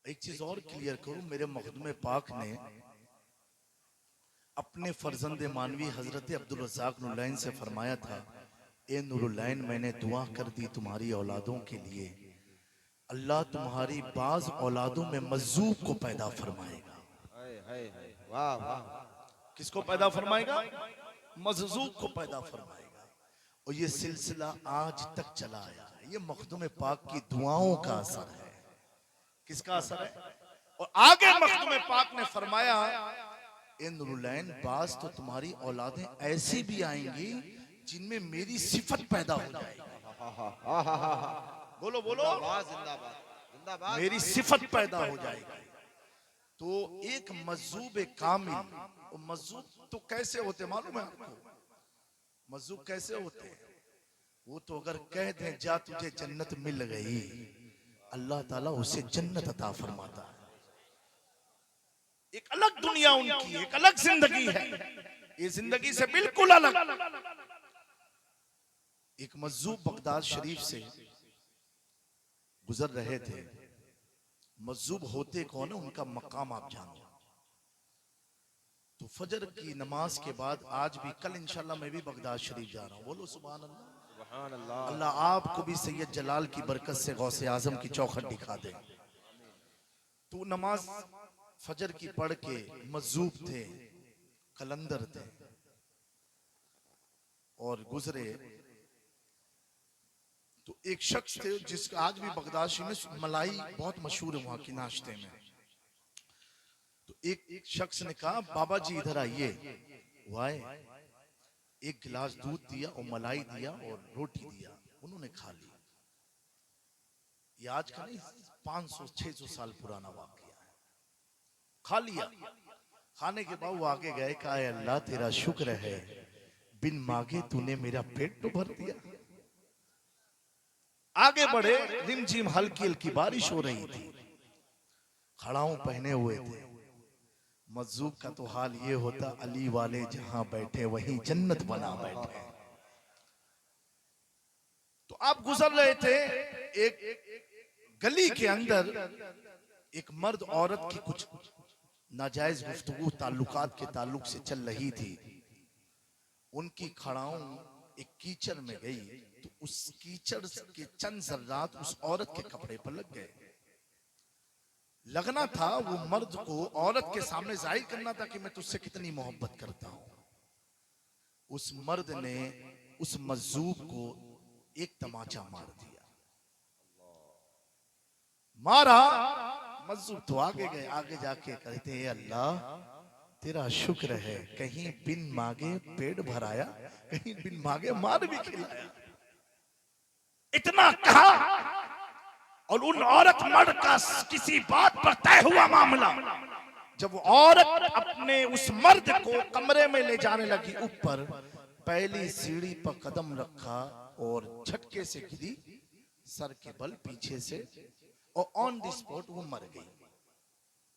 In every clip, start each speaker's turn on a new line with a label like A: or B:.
A: एक चीज और क्लियर करूं, मेरे मखदूम पाक ने अपने फर्जंद मानवी हजरत अब्दुल रज़्ज़ाक नुरलैन से फरमाया था, ए नुरुलैन, मैंने दुआ कर दी तुम्हारी औलादों के लिए, अल्लाह तुम्हारी बाज औलादों में मज़्ज़ूब को पैदा फरमाएगा।
B: वाह वाह।
A: किसको पैदा फरमाएगा? मज़्ज़ूब को पैदा फरमाएगा। और ये सिलसिला आज तक चला आया है। ये मखदूम पाक की दुआओं का असर है। किसका असर है? और आगे मखदूम पाक ने फरमाया, ए नुरुलैन, बाज तो तुम्हारी औलादें ऐसी भी आएंगी जिनमें मेरी सिफत पैदा हो जाएगी। बोलो बोलो,
B: जिंदाबाद जिंदाबाद।
A: मेरी सिफत पैदा हो जाएगी। तो एक मज़्ज़ूब कामिल, और मज़्ज़ूब तो कैसे होते मालूम है आपको? मज़्ज़ूब कैसे होते हैं? वो तो अगर कह दें जा तुझे जन्नत मिल गई, अल्लाह ताला उसे जन्नत अता फरमाता है। एक अलग दुनिया उनकी, एक अलग जिंदगी है, ये जिंदगी से बिल्कुल अलग। एक मज़्ज़ूब बगदाद शरीफ से गुजर रहे थे। मज़्ज़ूब होते कौन है, उनका मकाम आप जानो। तो फजर की नमाज के बाद आज भी, कल इंशाल्लाह मैं भी बगदाद शरीफ जा रहा हूँ। बोलो सुभान अल्लाह।
B: सुभान अल्लाह।
A: अल्लाह आपको भी सैयद जलाल की बरकत से गौसे आजम की चौखट दिखा दे। तो नमाज फजर की पढ़ के मज़्ज़ूब थे, कलंदर थे, और गुजरे। तो एक शख्स थे जिसका आज भी बगदाद शरीफ में मलाई बहुत मशहूर है वहां की नाश्ते में। तो एक शख्स ने कहा, बाबा जी इधर आइए। वो आए, एक गिलास दूध दिया और मलाई दिया और रोटी दिया, उन्होंने खा लिया। ये आज का नहीं, 500-600 साल पुराना वाकया है। खा लिया। खाने के बाद वो आगे गए, कहा, अल्लाह तेरा शुक्र है, बिन मांगे तूने मेरा पेट तो भर दिया। आगे बढ़े, रिमझिम हल्की हल्की बारिश हो रही थी, खड़ाऊ पहने हुए थे। मज़्ज़ूब का तो हाल ये होता, अली वाले जहां बैठे वहीं जन्नत बना बैठे। तो आप गुजर रहे थे, एक गली के अंदर एक मर्द औरत की कुछ नाजायज गुफ्तगू ताल्लुकात के ताल्लुक से चल रही थी। उनकी खड़ाऊ एक कीचड़ में गई, तो उस कीचड़ के चंद जर्रात उस औरत के कपड़े पर लग गए। लगना था वो मर्द को औरत के सामने जाहिर करना था कि मैं तुझसे कितनी मोहब्बत करता हूं। उस मर्द ने उस मज़्ज़ूब को एक तमाचा मार दिया। मारा, मज़्ज़ूब तो आगे गए, आगे जाके कहते हैं, अल्लाह तेरा शुक्र है, कहीं बिन मांगे पेट भराया, कहीं बिन मांगे मार भी खिलाया। इतना कहा, और उन औरत मर्द का किसी बात पर तय हुआ मामला। जब औरत अपने उस मर्द को कमरे में ले जाने लगी, ऊपर पहली सीढ़ी पर कदम रखा और झटके से गिरी सर के बल पीछे से, और ऑन द स्पॉट वो मर गई।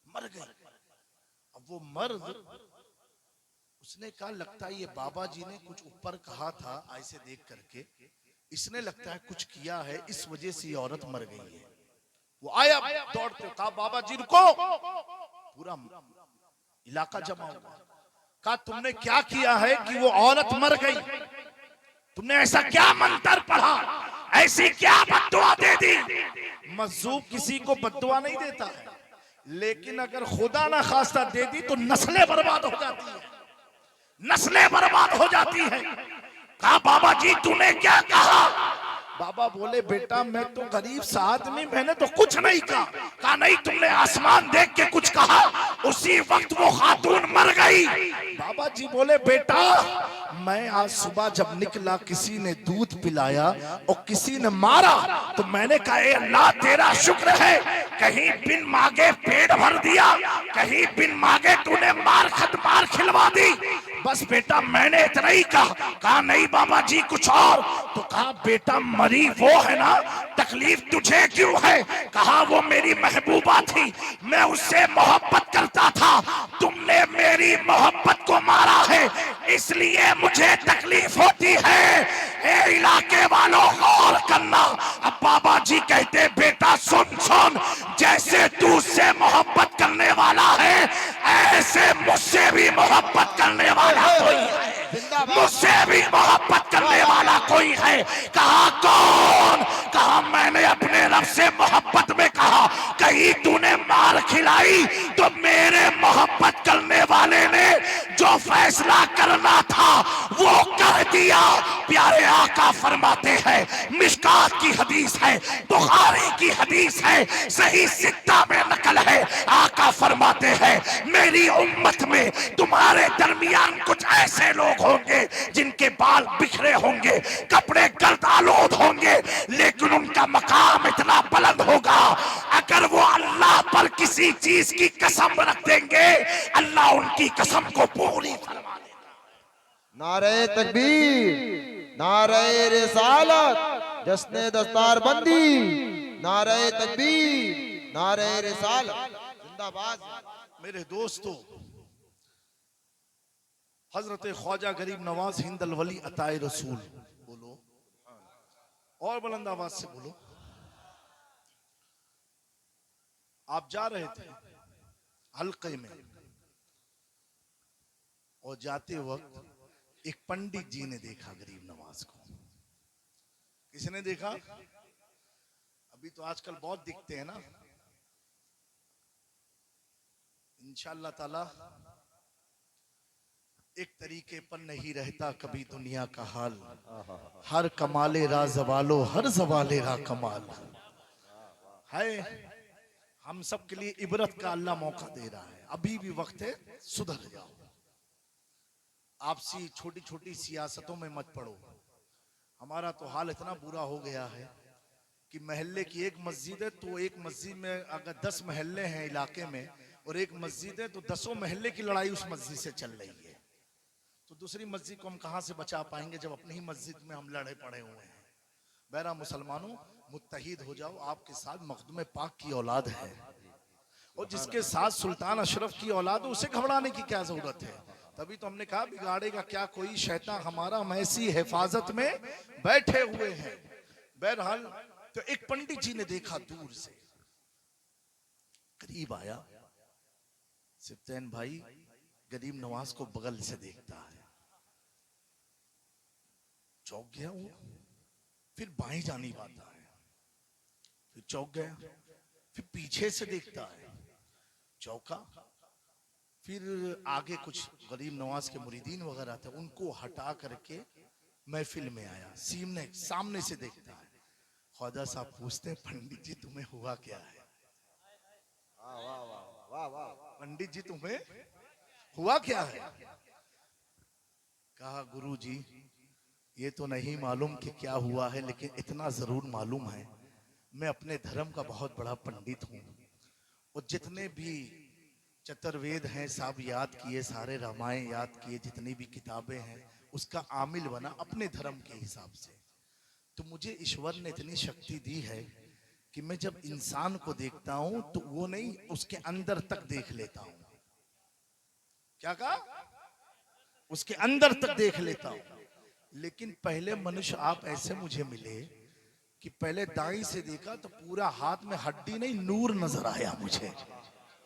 A: मर गई। अब वो मर्द, उसने कहा, लगता है ये बाबा जी ने कुछ ऊपर कहा था ऐसे देख करके, इसने लगता है कुछ किया है, इस वजह से ये औरत मर गई है। वो आया दौड़ते, कहा, बाबा जी रुको। पूरा इलाका जमा हुआ। कहा, तुमने क्या किया है कि वो औरत मर गई? तुमने ऐसा क्या मंत्र पढ़ा, ऐसी क्या बद्दुआ दे दी? मज़्ज़ूब किसी को बद्दुआ नहीं देता है, लेकिन अगर खुदा ना खास्ता दे दी तो नस्लें बर्बाद हो जाती है, नस्लें बर्बाद हो जाती है। कहा, बाबा जी तूने क्या कहा? बाबा बोले, बेटा मैं तो गरीब सा आदमी, मैंने तो कुछ नहीं कहा। कहा, नहीं, तुमने आसमान देख के कुछ कहा, उसी वक्त वो खातून मर गई। बाबा जी बोले, बेटा मैं आज सुबह जब निकला, किसी ने दूध पिलाया और किसी ने मारा, तो मैंने कहा, ए अल्लाह तेरा शुक्र है, कहीं बिन मांगे पेट भर दिया, कहीं बिन मांगे तूने मार खिलवा दी। बस बेटा मैंने इतना ही कहा। कहा, नहीं बाबा जी कुछ और। तो कहा, बेटा मरी वो है ना, तकलीफ तुझे क्यों है? कहा, वो मेरी महबूबा थी, मैं उससे मोहब्बत करता था, तुमने मेरी मोहब्बत को मारा है, इसलिए मुझे तकलीफ होती है। ए इलाके वालों गौर करना। अब बाबा जी कहते, बेटा सुन सुन, जैसे तुझसे मोहब्बत करने वाला है, ऐसे मुझसे भी मोहब्बत करने वाला कोई है,
B: जिंदाबाद
A: मुझसे भी मोहब्बत करने वाला कोई है। कहा कौन? कहा मैंने अपने रब से मोहब्बत में कहा कहीं तूने मार खिलाई तो मेरे मोहब्बत करने वाले ने जो फैसला करना था वो कर दिया। प्यारे आका फरमाते हैं, मिशकात की हदीस है, बुखारी की हदीस है, सही सित्ता में नकल है। आका फरमाते हैं, मेरी उम्मत में तुम्हारे दरमियान कुछ ऐसे लोग होंगे जिनके बाल बिखरे होंगे, कपड़े गर्दालूद होंगे, लेकिन उनका मकाम इतना बुलंद होगा, अगर वो अल्लाह पर किसी चीज की कसम रख देंगे अल्लाह उनकी कसम को पूरी फरमा देगा।
B: नारे तकबीर, नारे रिसालत, जश्ने दस्तार बंदी, नारे तकबीर, नारे रिसालत, जिंदाबाद।
A: मेरे दोस्तों, हजरत ख्वाजा गरीब नवाज हिंदल वली अताए रसूल, बोलो और बुलंद आवाज से बोलो। आप जा रहे थे हल्के में और जाते वक्त एक पंडित जी ने देखा गरीब नवाज को। किसने देखा? अभी तो आजकल बहुत दिखते हैं ना। इंशाअल्लाह ताला एक तरीके पर नहीं रहता कभी दुनिया का हाल, हर कमाले रा जवालो हर जवाले रा कमाल है। हम सब के लिए इबरत का अल्लाह मौका दे रहा है, अभी भी वक्त है, सुधर जाओ। आपसी छोटी छोटी सियासतों में मत पड़ो। हमारा तो हाल इतना बुरा हो गया है कि महल्ले की एक मस्जिद है तो एक मस्जिद में अगर 10 महल्ले हैं इलाके में और एक मस्जिद है तो 10 महल्ले की लड़ाई उस मस्जिद से चल रही है। तो दूसरी मस्जिद को हम कहां से बचा पाएंगे जब अपनी ही मस्जिद में हम लड़े पड़े हुए हैं। बहरा मुसलमानों, मुत्तहिद हो जाओ। आपके साथ मखदूम पाक की औलाद है और जिसके साथ सुल्तान अशरफ की औलाद है उसे घबराने की क्या जरूरत है। तभी तो हमने कहा बिगाड़ेगा क्या कोई शैतान हमारा, हम ऐसी हिफाजत में बैठे हुए हैं। बहरहाल तो एक पंडित जी ने देखा, दूर से करीब आया, सिफ्तैन भाई गरीब नवाज को बगल से देखता है, चौंक गया वो, फिर बाएं जानिब आता है, फिर चौंक गया, फिर पीछे से देखता है, चौंका, फिर आगे कुछ गरीब नवाज के मुरीदीन वगैरह थे उनको हटा करके महफिल में आया, सामने से देखता है। ख्वाजा साहब पूछते हैं, पंडित जी तुम्हें हुआ क्या है?
B: वाह वाह वाह वाह वाह।
A: पंडित जी तुम्हें हुआ क्या है? कहा गुरु जी ये तो नहीं मालूम कि क्या हुआ है, लेकिन इतना जरूर मालूम है मैं अपने धर्म का बहुत बड़ा पंडित हूँ और जितने भी चतुर्वेद हैं सब याद किए, सारे रामायण याद किए, जितनी भी किताबें हैं उसका आमिल बना अपने धर्म के हिसाब से। तो मुझे ईश्वर ने इतनी शक्ति दी है कि मैं जब इंसान को देखता हूं तो वो नहीं, उसके अंदर तक देख लेता हूं। क्या कहा? उसके अंदर तक देख लेता हूं। लेकिन पहले मनुष्य आप ऐसे मुझे मिले कि पहले दाई से देखा तो पूरा हाथ में हड्डी नहीं नूर नजर आया मुझे,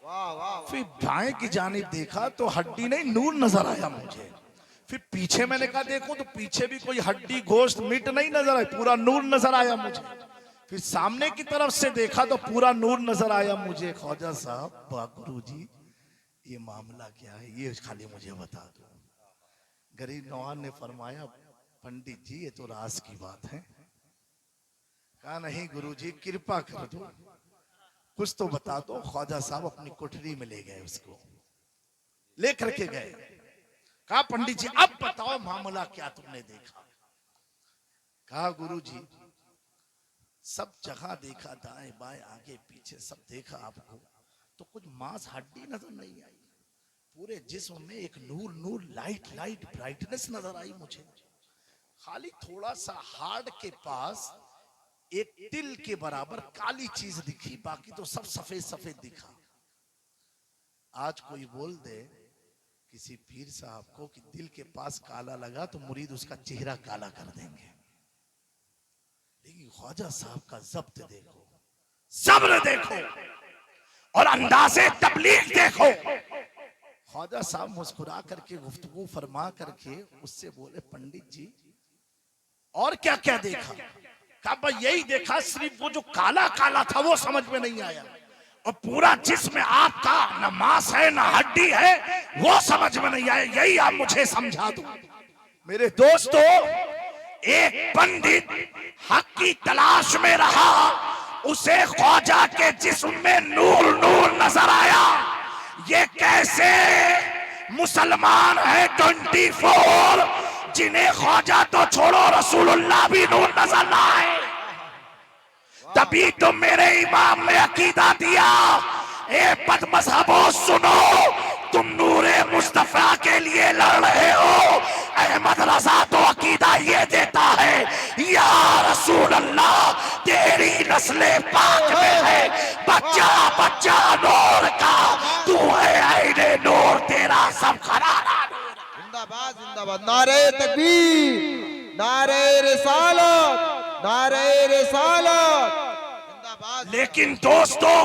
B: वाह वाह।
A: फिर बाएं की जानिब देखा तो हड्डी नहीं नूर नजर आया मुझे, फिर पीछे मैंने कहा देखो तो पीछे भी कोई हड्डी गोश्त मीट नहीं नजर आया, पूरा नूर नजर आया मुझे, फिर सामने की तरफ से देखा तो पूरा नूर नजर आया मुझे। ख्वाजा साहब, गुरु जी ये मामला क्या है, ये खाली मुझे बता दो। गरीब नवाज ने फरमाया, पंडित जी ये तो राज की बात है। कहा नहीं गुरु जी कृपा कर दो, कुछ तो बता दो। ख्वाजा साहब अपनी कोठरी में ले गए, उसको लेकर के गए। कहा पंडित जी अब बताओ मामला क्या तुमने देखा? कहा गुरु जी सब जगह देखा, दाएं बाएं आगे पीछे सब देखा आपको, तो कुछ मांस हड्डी नजर नहीं आई, पूरे जिस्म में एक नूर नूर लाइट लाइट ब्राइटनेस नजर आई मुझे। खाली थोड़ा सा हार्ड के पास एक तिल के बराबर काली चीज दिखी, बाकी तो सब सफेद सफेद दिखा। आज कोई बोल दे किसी पीर साहब को कि दिल के पास काला लगा तो मुरीद उसका चेहरा काला कर देंगे, लेकिन ख्वाजा साहब का जब्त देखो, सब्र देखो, और अंदाजे तबलीग देखो। ख्वाजा साहब मुस्कुरा करके गुफ्तगू फरमा करके उससे बोले, पंडित जी और क्या क्या देखा? कहा भाई यही देखा, सिर्फ वो जो काला काला था वो समझ में नहीं आया, और पूरा जिस्म आपका न मांस है न हड्डी है वो समझ में नहीं आया, यही आप मुझे समझा दो। मेरे दोस्तों, एक पंडित हक की तलाश में रहा, उसे ख्वाजा के जिस्म में नूर नूर नजर आया। ये कैसे मुसलमान है 24 जिन्हें ख्वाजा तो छोड़ो रसूलुल्लाह भी नूर नजर ना आए। तभी तो मेरे इमाम ने अकीदा दिया, ए बद मजहबो सुनो, तुम नूरे मुस्तफा के लिए लड़ रहे हो। अहमद रजा तो अकीदा ये देता है, या रसूल अल्लाह तेरी नस्ले पाक में है बच्चा बच्चा नूर का, तू है आईने नूर, तेरा सब खराना नूर।
B: जिंदाबाद जिंदाबाद, नारे तकबीर, नारे रिसालत, नारे रिसालत, जिंदाबाद।
A: लेकिन दोस्तों,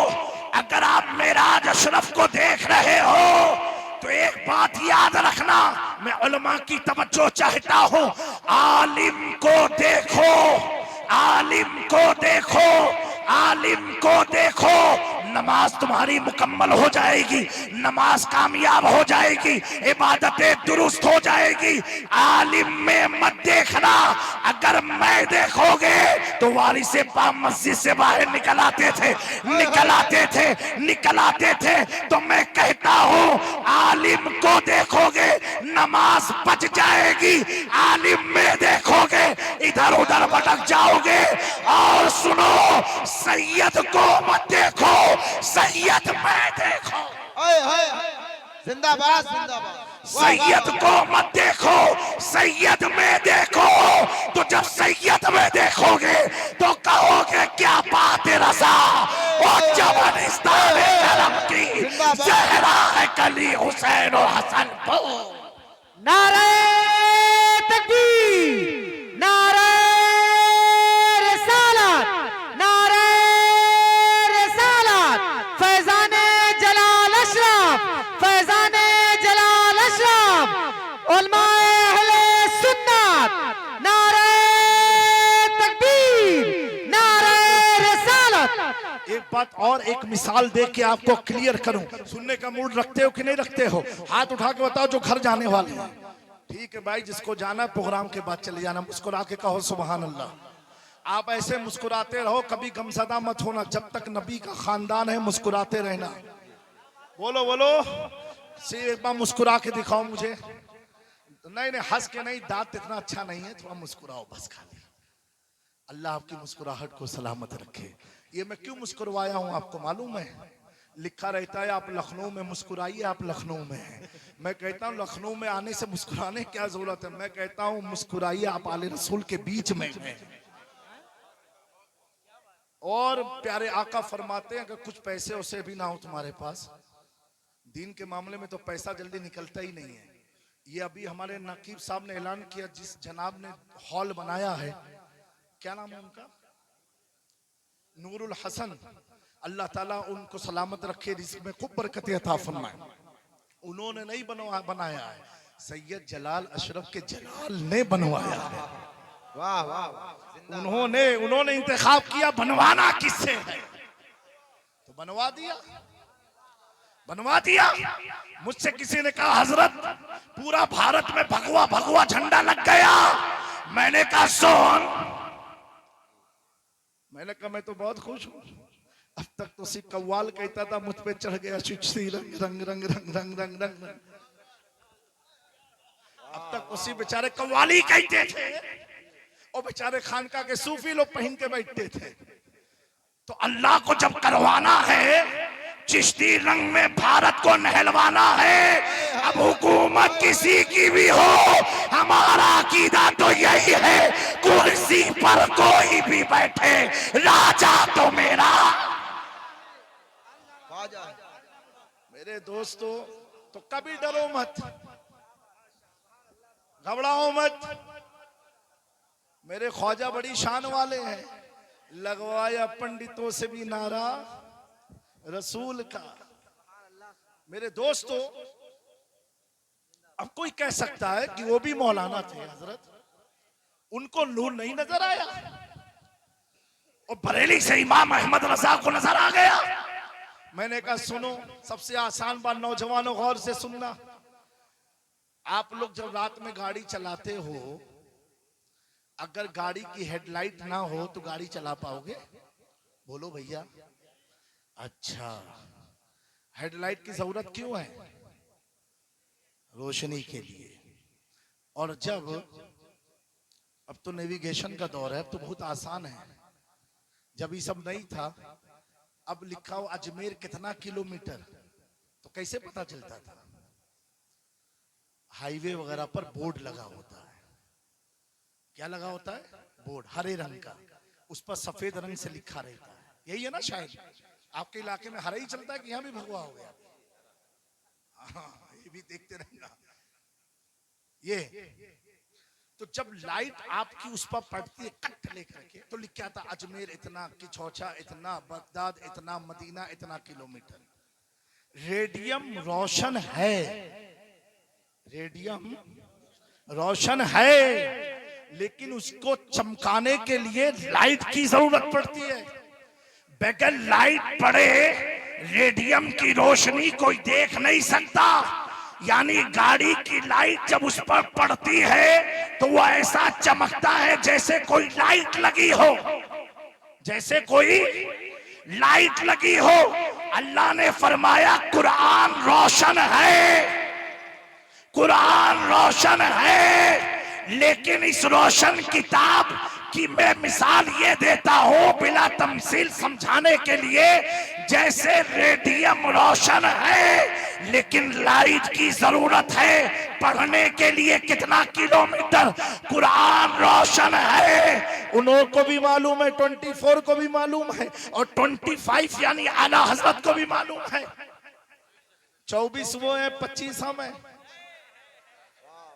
A: अगर आप मेराज अशरफ को देख रहे हो तो एक बात याद रखना, मैं उलमा की तवज्जो चाहता हूं। आलिम को देखो, आलिम को देखो, आलिम को देखो, नमाज तुम्हारी मुकम्मल हो जाएगी, नमाज कामयाब हो जाएगी, इबादतें दुरुस्त हो जाएगी। आलिम में मत देखना। अगर मैं देखोगे तो वारिस पाक मस्जिद से बाहर निकल आते थे, निकल आते थे, निकल आते थे। तो मैं कहता हूं, आलिम को देखोगे नमाज बच जाएगी, आलिम में देखोगे इधर उधर भटक जाओगे। और सुनो, सैयद को मत देखो, सैयद में देखो।
B: हाय हाय, जिंदाबाद जिंदाबाद।
A: सैयद को मत देखो, सैयद में देखो। तो जब सैयद में देखोगे तो कहोगे क्या बात है रजा, और जबरस्तान करम की जहरा है कली हुसैन और हसन को।
C: नारे तकबीर, नारे रिसालत, नारे रिसालत, फैजाने जलाल अशरफ, फैजाने जलाल अशरफ, उलमाए अहले सुन्नत, नारे तकबीर, नारे रिसालत।
A: एक बात और, एक मिसाल दे के आपको क्लियर करूं, सुनने का मूड रखते हो कि नहीं रखते हो? हाथ उठा के बताओ जो घर जाने वाले हैं। ठीक है भाई, जिसको जाना प्रोग्राम के बाद चले जाना, मुस्कुरा के कहो सुभान अल्लाह। आप ऐसे मुस्कुराते रहो, कभी गमज़दा मत होना। जब तक नबी का खानदान है मुस्कुराते रहना। बोलो बोलो, एक बार मुस्कुरा के दिखाओ मुझे। नहीं नहीं, हंस के नहीं, दांत इतना अच्छा नहीं है, थोड़ा मुस्कुराओ बस खाली। अल्लाह आपकी मुस्कुराहट को सलामत रखे। ये मैं क्यों मुस्कुराया हूं आपको मालूम है? लिखा रहता है आप लखनऊ में मुस्कुराइए, आप लखनऊ में हैं। मैं कहता हूं लखनऊ में आने से मुस्कुराने क्या जरूरत है? मैं कहता हूं मुस्कुराइए, आप आले रसूल के बीच में हैं। और प्यारे आका फरमाते हैं कि कुछ पैसे उसे भी ना हो तुम्हारे पास, दीन के मामले में तो पैसा जल्दी निकलता ही नहीं है। ये अभी हमारे नकीब साहब ने ऐलान किया, जिस जनाब ने हॉल बनाया है, क्या नाम है उनका, नूरुल हसन, अल्लाह ताला उनको सलामत रखे, रिज़्क़ में खूब बरकत अता फरमाए। उन्होंने नहीं बनाया है, सैयद जलाल अशरफ के जलाल ने बनवाया है।
B: वाह वाह वाह,
A: उन्होंने इंतखाब किया, बनवाना किससे है तो बनवा दिया, बनवा दिया। मुझसे किसी ने कहा हजरत पूरा भारत में भगवा भगवा झंडा लग गया। मैंने कहा सोन, मैंने कहा मैं तो बहुत खुश हूं। अब तक तो सिर्फ कव्वाल कहता था, मुझ पे चढ़ गया चिट्ठी रंग रंग रंग रंग रंग रंग रंग। अब तक उसी बेचारे कव्वाली कहते थे, और बेचारे खानका के सूफी लोग पहन के बैठते थे। तो अल्लाह को जब करवाना है, चिश्ती रंग में भारत को नहलवाना है, अब हुकूमत किसी की भी हो, हमारा अकीदा तो यही है, कुर्सी पर कोई भी बैठे, राजा तो मेरा। मेरे दोस्तों, तो कभी डरो मत, घबराओ मत। मेरे ख्वाजा बड़ी शान वाले हैं, लगवाया पंडितों से भी नारा, रसूल का। मेरे दोस्तों, अब कोई कह सकता है कि वो भी मौलाना थे हजरत, उनको नूर नहीं नजर आया? और बरेली से इमाम अहमद रजा को नजर आ गया? मैंने कहा सुनो, सबसे आसान बात, नौजवानों गौर से सुनना। आप लोग जब रात में गाड़ी चलाते हो, अगर गाड़ी की हेडलाइट ना हो तो गाड़ी चला पाओगे? बोलो भैया। अच्छा, हेडलाइट की जरूरत क्यों है? रोशनी के लिए। और जब, अब तो नेविगेशन का दौर है, अब तो बहुत आसान है। जब ये सब नहीं था, अब लिखा हो अजमेर कितना किलोमीटर, तो कैसे पता चलता था? हाईवे वगैरह पर बोर्ड लगा होता है। क्या लगा होता है? बोर्ड, हरे रंग का, उस पर सफेद रंग से लिखा रहता है। यही है ना? शायद आपके इलाके में हरा ही चलता है कि यहां भी भगवा हो गया? हाँ, ये भी देखते रहना। ये तो जब लाइट आपकी उस पर पड़ती है कट लेकर के, तो लिख क्या था? अजमेर इतना, किछौछा इतना, बगदाद इतना, मदीना इतना किलोमीटर। रेडियम रोशन है, रेडियम रोशन है, लेकिन उसको चमकाने के लिए लाइट की जरूरत पड़ती है। बगैर लाइट पड़े रेडियम की रोशनी कोई देख नहीं सकता। यानी गाड़ी की लाइट जब उस पर पड़ती है तो वो ऐसा चमकता है जैसे कोई लाइट लगी हो, जैसे कोई लाइट लगी हो। अल्लाह ने फरमाया कुरान रोशन है, कुरान रोशन है, लेकिन इस रोशन किताब की मैं मिसाल ये देता हूं बिला तमसील समझाने के लिए, जैसे रेडियम रोशन है लेकिन लाइट की जरूरत है पढ़ने के लिए। कितना किलोमीटर? कुरान रोशन है। उन्हों को भी मालूम है, 24 को भी मालूम है, और 25 यानी आला हजरत को भी मालूम है। 24 वो है, 25 हम है।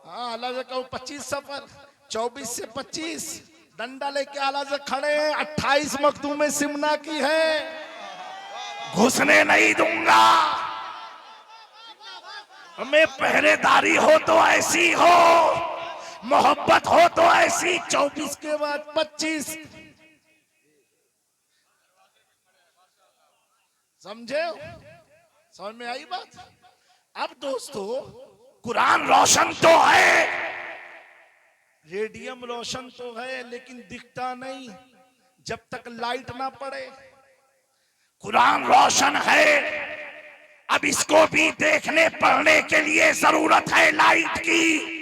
A: हाँ, आला कहूं 25 सफर, 24 से 25 डंडा लेके आला से खड़े हैं। 28 मखदूम सिमना की है, घुसने नहीं दूंगा। मैं पहरेदारी हो तो ऐसी हो, मोहब्बत हो तो ऐसी। 24 के बाद 25, समझे? समझ में आई बात? अब दोस्तों, कुरान रोशन तो है, रेडियम रोशन तो है, लेकिन दिखता नहीं जब तक लाइट ना पड़े। कुरान रोशन है, अब इसको भी देखने पढ़ने के लिए जरूरत है लाइट की।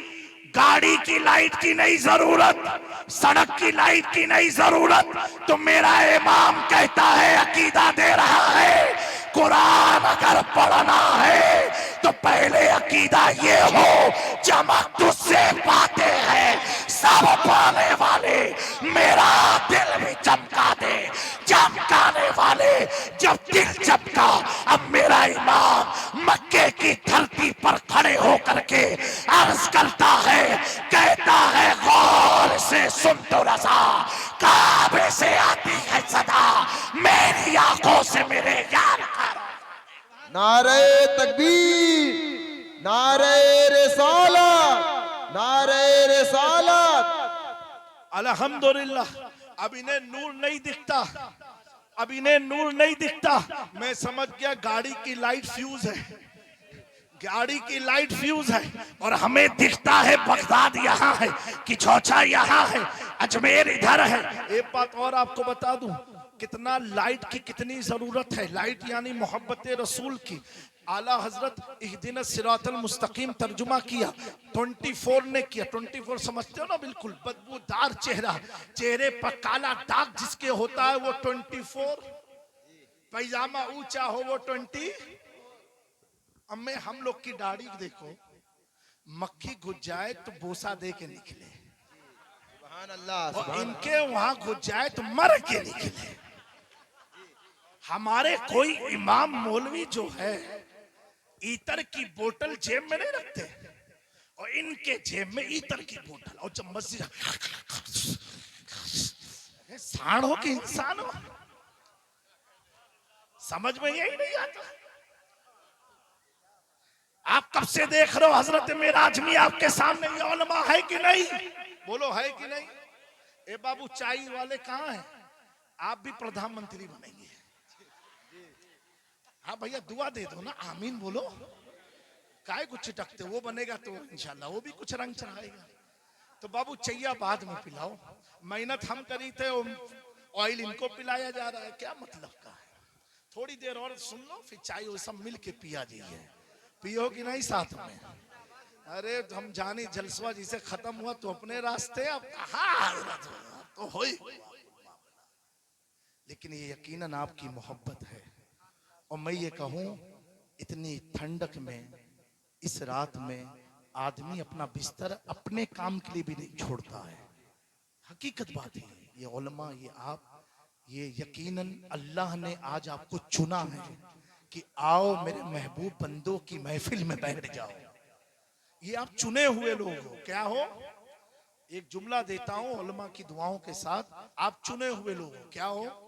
A: गाड़ी की लाइट की नहीं जरूरत, सड़क की लाइट की नहीं जरूरत। तो मेरा इमाम कहता है, अकीदा दे रहा है, कुरान अगर पढ़ना है तो पहले अकीदा ये हो, चमक तुझसे पाते हैं सब पाने वाले, मेरा दिल भी चमका दे। चमकाने वाले जब दिल चमका, अब मेरा इमाम मक्के की धरती पर खड़े होकर के अर्ज करता है, कहता है गौर से सुन तो रजा, काबे से आती है सदा, मेरी आंखों से मेरे यार का।
B: नारे तकबीर, नारे रिसालत, नारे रिसालत।
A: अल्हम्दुलिल्लाह। अब इन्हें नूर नहीं दिखता, अब इन्हें नूर नहीं दिखता। मैं समझ गया गाड़ी की लाइट फ्यूज है, गाड़ी की लाइट फ्यूज है। और हमें दिखता है बगदाद यहाँ है, किछौछा यहाँ है, अजमेर इधर है। एक बात और आपको बता दूं, कितना लाइट की कितनी जरूरत है। लाइट यानी मोहब्बत रसूल की। आला हजरत इहदिना सिरातल मुस्तकीम तर्जुमा किया, 24 ने किया। 24 समझते हो ना? बिल्कुल बदबूदार चेहरा, चेहरे पर काला दाग जिसके होता है वो 24, पैजामा ऊंचा हो वो 20। अब मैं हम लोग की दाढ़ी देखो, मक्खी घुस जाए तो बोसा दे के निकले,
B: सुभान अल्लाह,
A: और
B: सुभान
A: इनके वहां घुस जाए तो मर के निकले। हमारे कोई इमाम मौलवी जो है ईतर की बोतल जेब में नहीं रखते, और इनके जेब में ईतर की बोतल। और जब मस्जिद, सांड हो कि इंसान हो? समझ में यही नहीं आता। आप कब से देख रहे हो हजरत मेराज में आपके सामने ये उलमा है कि नहीं? बोलो है कि नहीं? ए बाबू चाय वाले कहाँ हैं? आप भी प्रधानमंत्री बनेंगे। हाँ भैया दुआ दे दो ना, आमीन बोलो। काय कुछ चिटकते, वो बनेगा तो इंशाल्लाह वो भी कुछ रंग चढ़ाएगा। तो बाबू चैया बाद में पिलाओ, मेहनत हम करी थे, ऑयल इनको पिलाया जा रहा है, क्या मतलब का है? थोड़ी देर और सुन लो, फिर चाय वो सब मिल के पिया जाइए। पियो कि नहीं साथ में? अरे हम जाने जलसवा जिसे खत्म हुआ तो अपने रास्ते, अब तो हो ही। लेकिन ये यकीनन आपकी मोहब्बत है। और मैं ये कहूं, इतनी ठंडक में, इस रात में आदमी अपना बिस्तर अपने काम के लिए भी नहीं छोड़ता है। हकीकत बात है। ये उलमा, ये आप, ये यकीनन अल्लाह ने आज आपको चुना है कि आओ मेरे महबूब बंदों की महफिल में बैठ जाओ। ये आप चुने हुए लोग हो। क्या हो? एक जुमला देता हूं उलमा की दुआओं के साथ, आप चुने हुए लोग हो। क्या हो?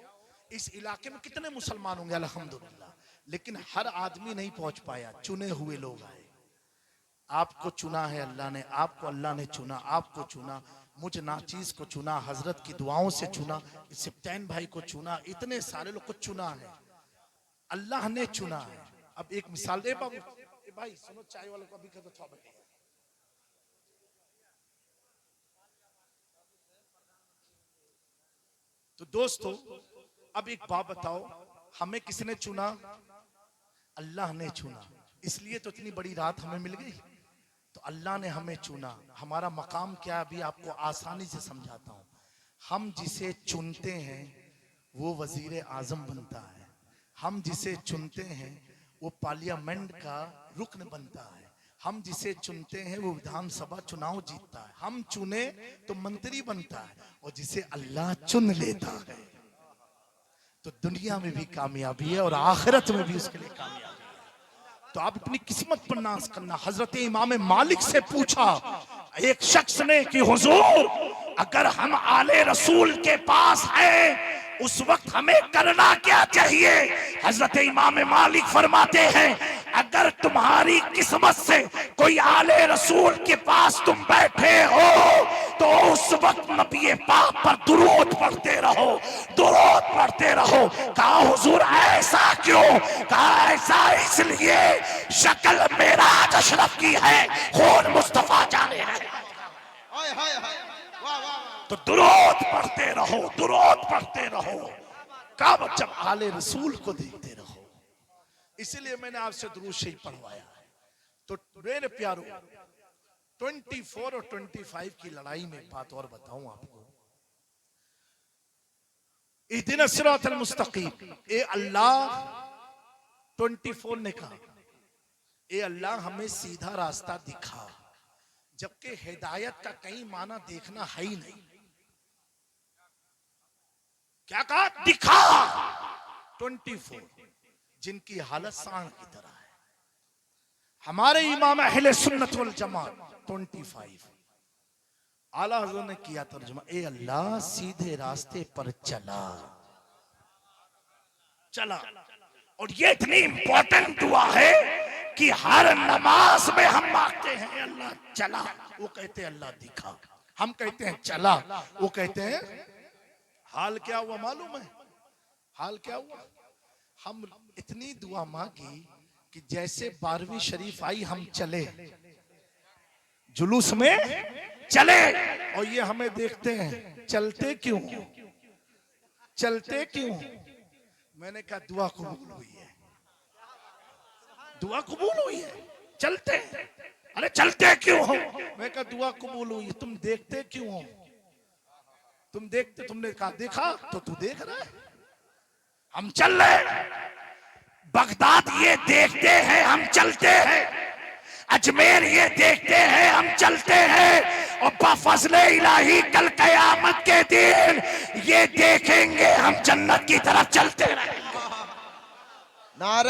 A: इस इलाके में कितने मुसलमान होंगे अल्हम्दुलिल्लाह, लेकिन हर आदमी नहीं पहुंच पाया, चुने हुए लोग आए। आपको चुना है अल्लाह ने, आपको अल्लाह ने चुना, आपको चुना, मुझ नाचीज को चुना, हजरत की दुआओं से चुना, सिप्तैन भाई को चुना, इतने सारे लोग को चुना है, अल्लाह ने चुना है। अब एक मिसाल दे बाबू, भाई सुनो, चाय वालों को अभी कर दो थोड़ा बैठे। तो दोस्तों अब एक बात बताओ, हमें किसने चुना? अल्लाह ने चुना। इसलिए तो इतनी बड़ी रात हमें मिल गई। तो अल्लाह ने हमें चुना। हमारा मकाम क्या, अभी आपको आसानी से समझाता हूं। हम जिसे चुनते हैं वो वजीर आजम बनता है, हम जिसे चुनते हैं वो पार्लियामेंट का रुकन बनता है, हम जिसे चुनते हैं वो विधानसभा चुनाव जीतता है, हम चुने तो मंत्री बनता है, और जिसे अल्लाह चुन लेता है तो दुनिया में भी कामयाबी है और आखिरत में भी उसके लिए कामयाबी है। तो आप अपनी किस्मत पर नाज करना। हजरत इमाम मालिक से पूछा एक शख्स ने कि हुजूर, अगर हम आले रसूल के पास हैं उस वक्त हमें करना क्या चाहिए? हजरत इमाम मालिक फरमाते हैं, अगर तुम्हारी किस्मत से कोई आले रसूल के पास तुम बैठे हो तो उस वक्त नबी पाक पर दुरूद पढ़ते रहो, दुरूद पढ़ते रहो। कहा हुजूर ऐसा क्यों? कहा ऐसा इसलिए शक्ल मेराज अशरफ की है, खून मुस्तफा जाने है। तो दुरूद पढ़ते रहो, दुरूद पढ़ते रहो, कब जब आले रसूल को देखते रहो। इसलिए मैंने आपसे दुरूद शरीफ पढ़वाया है। तो मेरे प्यारो, 24 और 25 की लड़ाई में एक बात और बताऊं आपको। इहदिना सिरातल मुस्तकीम, ए अल्लाह, 24 ने कहा, ए अल्लाह हमें सीधा रास्ता दिखा, जबकि हिदायत का कहीं माना देखना है ही नहीं। क्या कहा? दिखा। 24 जिनकी हालत सांड की तरह है। हमारे इमाम अहले सुन्नत वल जमात 25। आला हज़रत ने किया तर्जुमा, ए अल्लाह सीधे रास्ते पर चला चला। और ये इतनी इंपॉर्टेंट दुआ है कि हर नमाज में हम मांगते हैं अल्लाह चला, वो कहते हैं अल्लाह दिखा। हम कहते हैं चला, वो कहते हैं। हाल क्या हुआ मालूम है? हाल क्या हुआ? हम इतनी दुआ मांगी कि जैसे 12वीं शरीफ आई हम चले, जुलूस में चले, और ये हमें देखते हैं चलते क्यों, चलते क्यों? मैंने कहा दुआ कबूल हुई है, दुआ कबूल हुई है, चलते। अरे चलते क्यों हो? मैं कहा दुआ कबूल हुई है। तुम देखते क्यों हो? तुम देखते, तुमने कहा देखा, तो तू देख रहा है। हम चल रहे, बगदाद ये देखते हैं हम चलते हैं, अजमेर ये देखते हैं हम चलते हैं, और बफज़ले इलाही कल क़यामत के दिन ये देखेंगे हम जन्नत की तरफ चलते रहेंगे,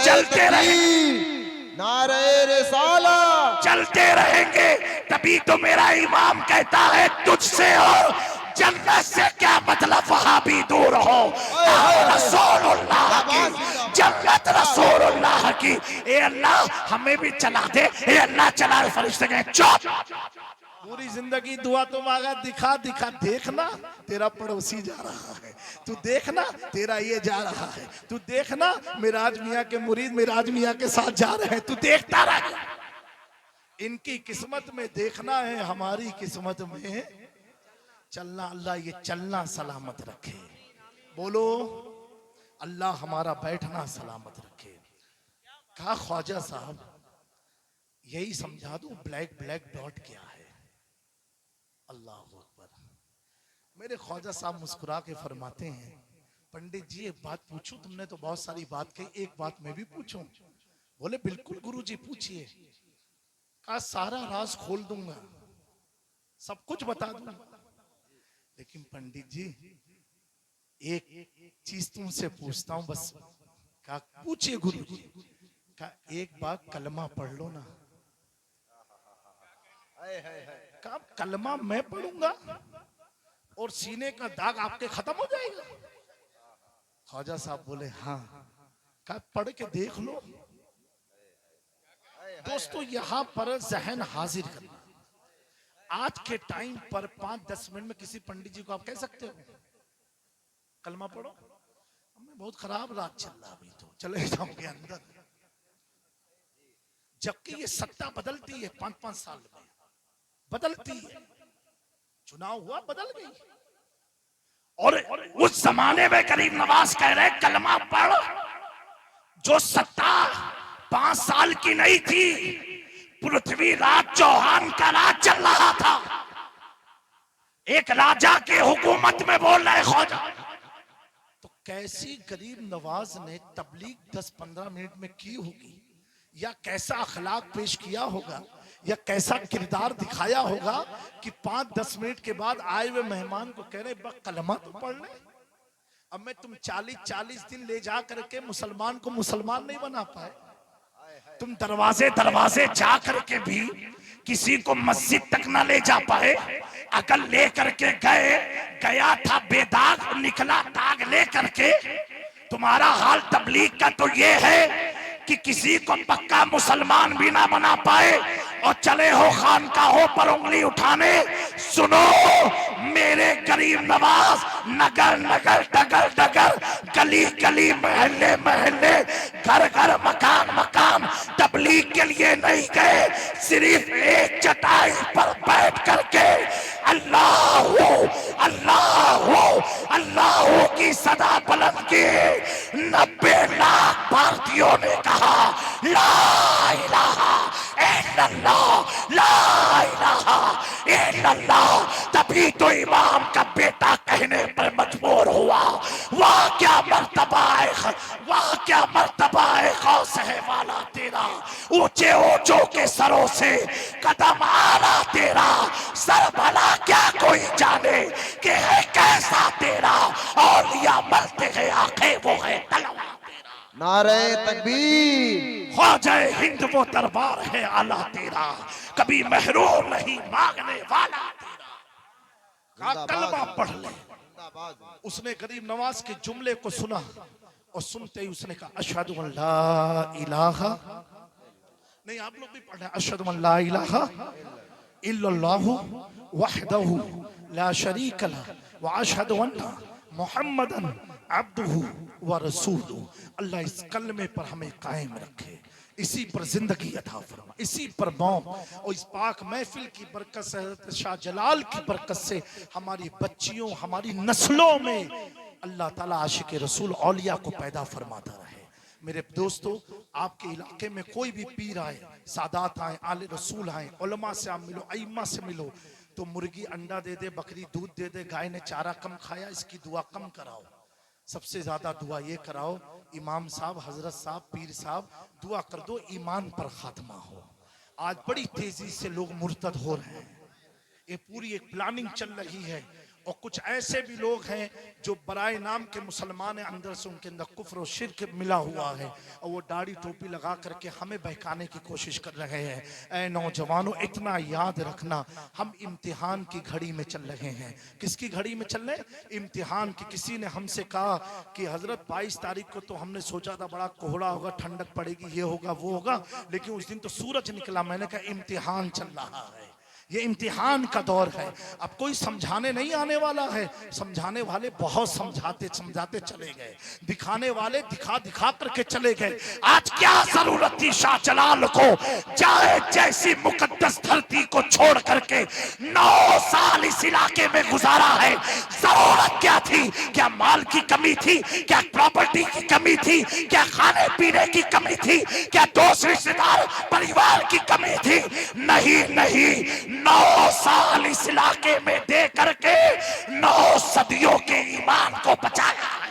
A: चलते रहेंगे,
B: नारे रिसालत,
A: चलते रहेंगे। तभी तो मेरा इमाम कहता है तुझसे और जन्नत से क्या मतलब, वहां भी दूर हो। रसूलुल्लाह की जन्नत रसूलुल्लाह की। ए अल्लाह हमें भी चला दे, ए अल्लाह चला। फरिश्ते कहे चुप। पूरी जिंदगी दुआ तो मांगा, दिखा दिखा, देखना तेरा पड़ोसी जा रहा है, तू देखना तेरा ये जा रहा है, तू देखना मिराज मियाँ के मुरीद मिराज मियाँ के साथ जा रहे हैं, तू देखता रह। इनकी किस्मत में देखना है, हमारी किस्मत में चलना। अल्लाह ये चलना सलामत रखे। बोलो अल्लाह हमारा बैठना सलामत रखे। कहा ख्वाजा साहब यही समझा दूं ब्लैक ब्लैक डॉट क्या है? अल्लाह अकबर। मेरे ख्वाजा साहब मुस्कुरा के फरमाते हैं, पंडित जी एक बात पूछूं? तुमने तो बहुत सारी बात कही, एक बात मैं भी पूछूं? बोले बिल्कुल गुरुजी पूछिए। कहा सारा राज खोल दूंगा, सब कुछ बता दूंगा, लेकिन पंडित जी एक चीज तुमसे पूछता हूं बस। कहा पूछिए गुरुजी। कहा एक बार कलमा पढ़ लो ना। कहा कलमा मैं पढ़ूंगा और सीने का दाग आपके खत्म हो जाएगा? ख्वाजा साहब बोले हाँ। कहा पढ़ के देख लो। दोस्तों यहाँ पर जहन हाजिर करना। आज के टाइम पर 5-10 मिनट में किसी पंडित जी को आप कह सकते हो कलमा पढ़ो? हमें बहुत खराब रात चल रहा, अभी तो चले जाओगे अंदर। जबकि ये सत्ता बदलती है 5-5 साल में, बदलती है। चुनाव हुआ बदल गई। और उस जमाने में गरीब नवाज कह रहे कलमा पढ़। जो सत्ता 5 साल की नहीं थी, पृथ्वीराज चौहान का राज चल रहा था। एक राजा के हुकूमत में बोल रहे ख्वाजा। तो कैसी गरीब नवाज ने तबलीग 10-15 मिनट में की होगी, या कैसा अखलाक पेश किया होगा, या कैसा किरदार दिखाया होगा कि 5-10 मिनट के बाद आए हुए मेहमान को कह रहे बस कलमा तो पढ़ ले। अब मैं तुम 40-40 दिन ले जा करके मुसलमान को मुसलमान नहीं बना पाए। तुम दरवाजे दरवाजे जा करके भी किसी को मस्जिद तक ना ले जा पाए। अगर ले करके गया था बेदाग, निकला दाग ले करके। तुम्हारा हाल तबलीग का तो ये है कि किसी को पक्का मुसलमान भी ना बना पाए और चले हो खानकाहों पर उंगली उठाने। सुनो मेरे गरीब नवाज, नगर नगर डगर डगर, गली गली, महल्ले महल्ले, घर घर, मकान मकान तबलीग के लिए नहीं गए। सिर्फ एक चटाई पर बैठ करके अल्लाह अल्लाह अल्लाह की सदा बुलंद की। 90 लाख भारतीयों ने कहा ला इलाहा इल्लल्लाह, ला इलाहा इल्लल्लाह। तभी तो इमाम का बेटा कहने पर मजबूर हुआ, वाह क्या मर्तबा है, वाह क्या मर्तबा है गौस है वाला तेरा। ऊंचे ऊंचों के सरों से कदम आना तेरा, सर भला क्या कोई जाने कि है कैसा तेरा। और लिया मरते हैं आंखें वो है तलवार।
B: नारे तकबीर।
A: ख्वाजा हिंद वो दरबार है आला तेरा, कभी महरूम नहीं मांगने वाला तेरा। कलमा पढ़ ले। उसने गरीब नवाज के जुमले को सुना और सुनते ही उसने कहा अशहदु अल्ला इलाहा, नहीं आप लोग भी पढ़ रहे, अशहदु अल्ला इलाहा इल्लल्लाहु वहदहु ला शरीक लह व अशहदु अन्ना मुहम्मदन अब्दुहु व रसूलुहु। अल्लाह इस कलमे पर हमें कायम रखे, इसी पर जिंदगी अता फरमा, इसी पर मौत। और इस पाक महफिल की बरकत से, हज़रत शाह जलाल की बरकत से हमारी बच्चियों, हमारी नस्लों में अल्लाह ताला आशिक रसूल औलिया को पैदा फरमाता रहे। मेरे दोस्तों, आपके इलाके में कोई भी पीर आए, सादात आए, आले रसूल आए, उलमा से आप मिलो, अइम्मा से मिलो, तो मुर्गी अंडा दे दे, बकरी दूध दे दे, गाय ने चारा कम खाया, इसकी दुआ कम कराओ। सबसे ज्यादा दुआ ये कराओ, इमाम साहब, हजरत साहब, पीर साहब दुआ कर दो ईमान पर खात्मा हो। आज बड़ी तेजी से लोग मुर्तद हो रहे हैं, ये पूरी एक प्लानिंग चल रही है और कुछ ऐसे भी लोग हैं जो बराए नाम के मुसलमान हैं, अंदर से उनके अंदर कुफ्र और शिर्क मिला हुआ है और वो दाढ़ी टोपी लगा करके हमें बहकाने की कोशिश कर रहे हैं। ऐ नौजवानों, इतना याद रखना, हम इम्तिहान की घड़ी में चल रहे हैं। किसकी घड़ी में चल रहे हैं? इम्तिहान की। किसी ने हमसे कहा कि हजरत 22 तारीख को तो हमने सोचा था बड़ा कोहरा होगा, ठंडक पड़ेगी, ये होगा वो होगा, लेकिन उस दिन तो सूरज निकला। मैंने कहा इम्तिहान चल रहा है, ये इम्तिहान का दौर है। अब कोई समझाने नहीं आने वाला है, समझाने वाले बहुत समझाते समझाते चले गए, दिखाने वाले दिखा दिखा करके चले गए। आज क्या जरूरत थी शाहजलाल को जाए जैसी मुकद्दस धरती को छोड़ करके 9 साल इस इलाके में गुजारा है। जरूरत क्या थी? क्या माल की कमी थी? क्या प्रॉपर्टी की कमी थी? क्या खाने पीने की कमी थी? क्या दोस्त रिश्तेदार परिवार की कमी थी? नहीं नहीं, 9 साल इस इलाके में दे करके 9 सदियों के ईमान को बचाया है।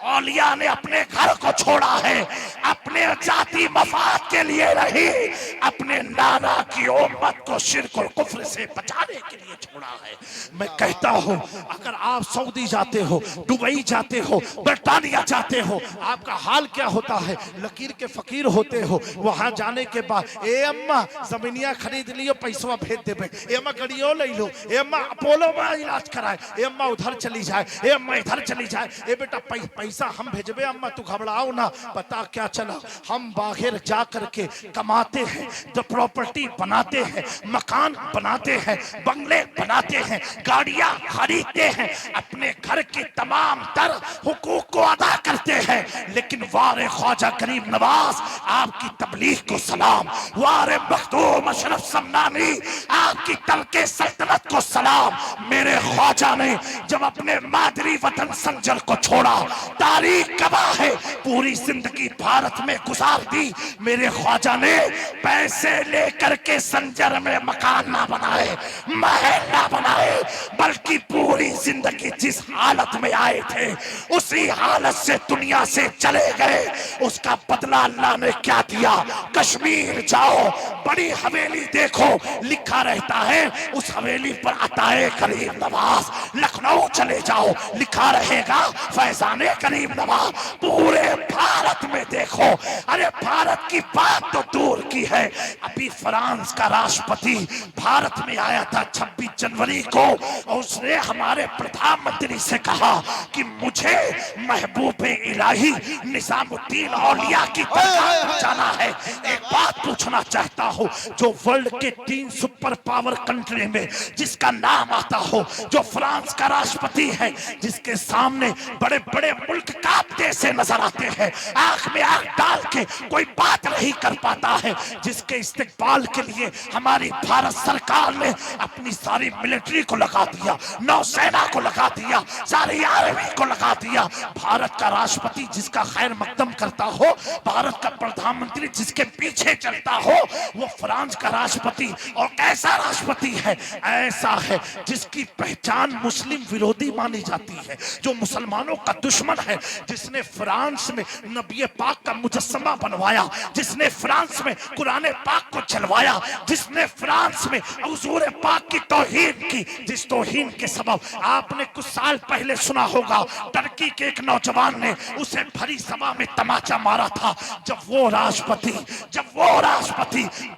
A: औलिया ने अपने घर को छोड़ा है, अपने जाति मफाद के लिए नहीं, अपने नाना की उम्मत को शिर्क और कुफ्र से बचाने के लिए छोड़ा है। मैं कहता हूं, अगर आप सऊदी जाते हो, दुबई जाते हो, बर्तानिया जाते हो, आपका हाल क्या होता है? लकीर के फकीर होते हो, वहां जाने के बाद ए अम्मा जमीनिया खरीद लियो, पैसा भेज देबे, ए अम्मा गड़ियो ले लो, ए अम्मा अपोलो में इलाज कराए, ए अम्मा उधर चली जाए, ए अम्मा इधर चली जाए, ए बेटा पैसा हम भेजबे, अम्मा तू घबराओ ना। पता क्या चला? हम बाहर जा करके कमाते हैं, जो प्रॉपर्टी बनाते हैं, मकान बनाते हैं, बंगले बनाते हैं, गाड़ियां खरीदते हैं, अपने घर के तमाम तर हुकूक को अदा करते हैं। लेकिन वारे ख्वाजा करीम नवाज आपकी तबलीग को सलाम, वारे मखदूम अशरफ समनानी आपकी तलके सल्तनत को सलाम। मेरे ख्वाजा ने जब अपने मादरी वतन संजर को छोड़ा, तारीख गवाह है, पूरी जिंदगी भारत में गुजार दी। मेरे ख्वाजा ने पैसे लेकर के संजर में मकान ना बनाए, महल ना बनाए, बल्कि पूरी जिंदगी जिस हालत में आए थे उसी हालत से दुनिया से चले गए। उसका बदला अल्लाह ने क्या दिया? कश्मीर जाओ, बड़ी हवेली देखो, लिखा रहता है उस हवेली पर अताए करीम नवाज। लखनऊ चले जाओ, लिखा रहेगा फैजाने करीम नवाज। पूरे भारत में देखो, अरे भारत की बात तो दूर की है, अभी फ्रांस का राष्ट्रपति भारत में आया था 26 जनवरी को, और उसने हमारे प्रधानमंत्री से कहा कि मुझे महबूब इलाही निजामुद्दीन औलिया की तरफ जाना है। एक बात पूछना चाहता हूं, जो वर्ल्ड के 3 सुपर पावर कंट्री में जिसका नाम आता हो, जो फ्रांस का राष्ट्रपति है, जिसके सामने बड़े बड़े मुल्क कांपते से नजर आते हैं, आंख में आंख डाल के कोई बात नहीं कर पाता है, जिसके इस्तेकबाल के लिए हमारी भारत सरकार ने अपनी सारी मिलिट्री को लगा दिया, नौसेना को लगा दिया, सारी आर्मी को लगा दिया। भारत का राष्ट्रपति जिसका खैर मकदम करता हो, भारत का प्रधानमंत्री जिसके पीछे चलता हो, वो फ्रांस का राष्ट्रपति। और कैसा राष्ट्रपति है? ऐसा है जिसकी पहचान मुस्लिम विरोधी मानी जाती है, जो मुसलमानों का दुश्मन है, जिसने फ्रांस में नबी पाक का मुजस्समा बनवाया, जिसने फ्रांस में कुरान पाक को चलवाया, जिसने फ्रांस में हुजूर पाक की तौहीन की, जिस तौहीन के सबब आपने कुछ साल पहले सुना होगा टर्की के एक नौजवान ने उसे भरी सभा में तमाचा मारा था। जब वो राष्ट्रपति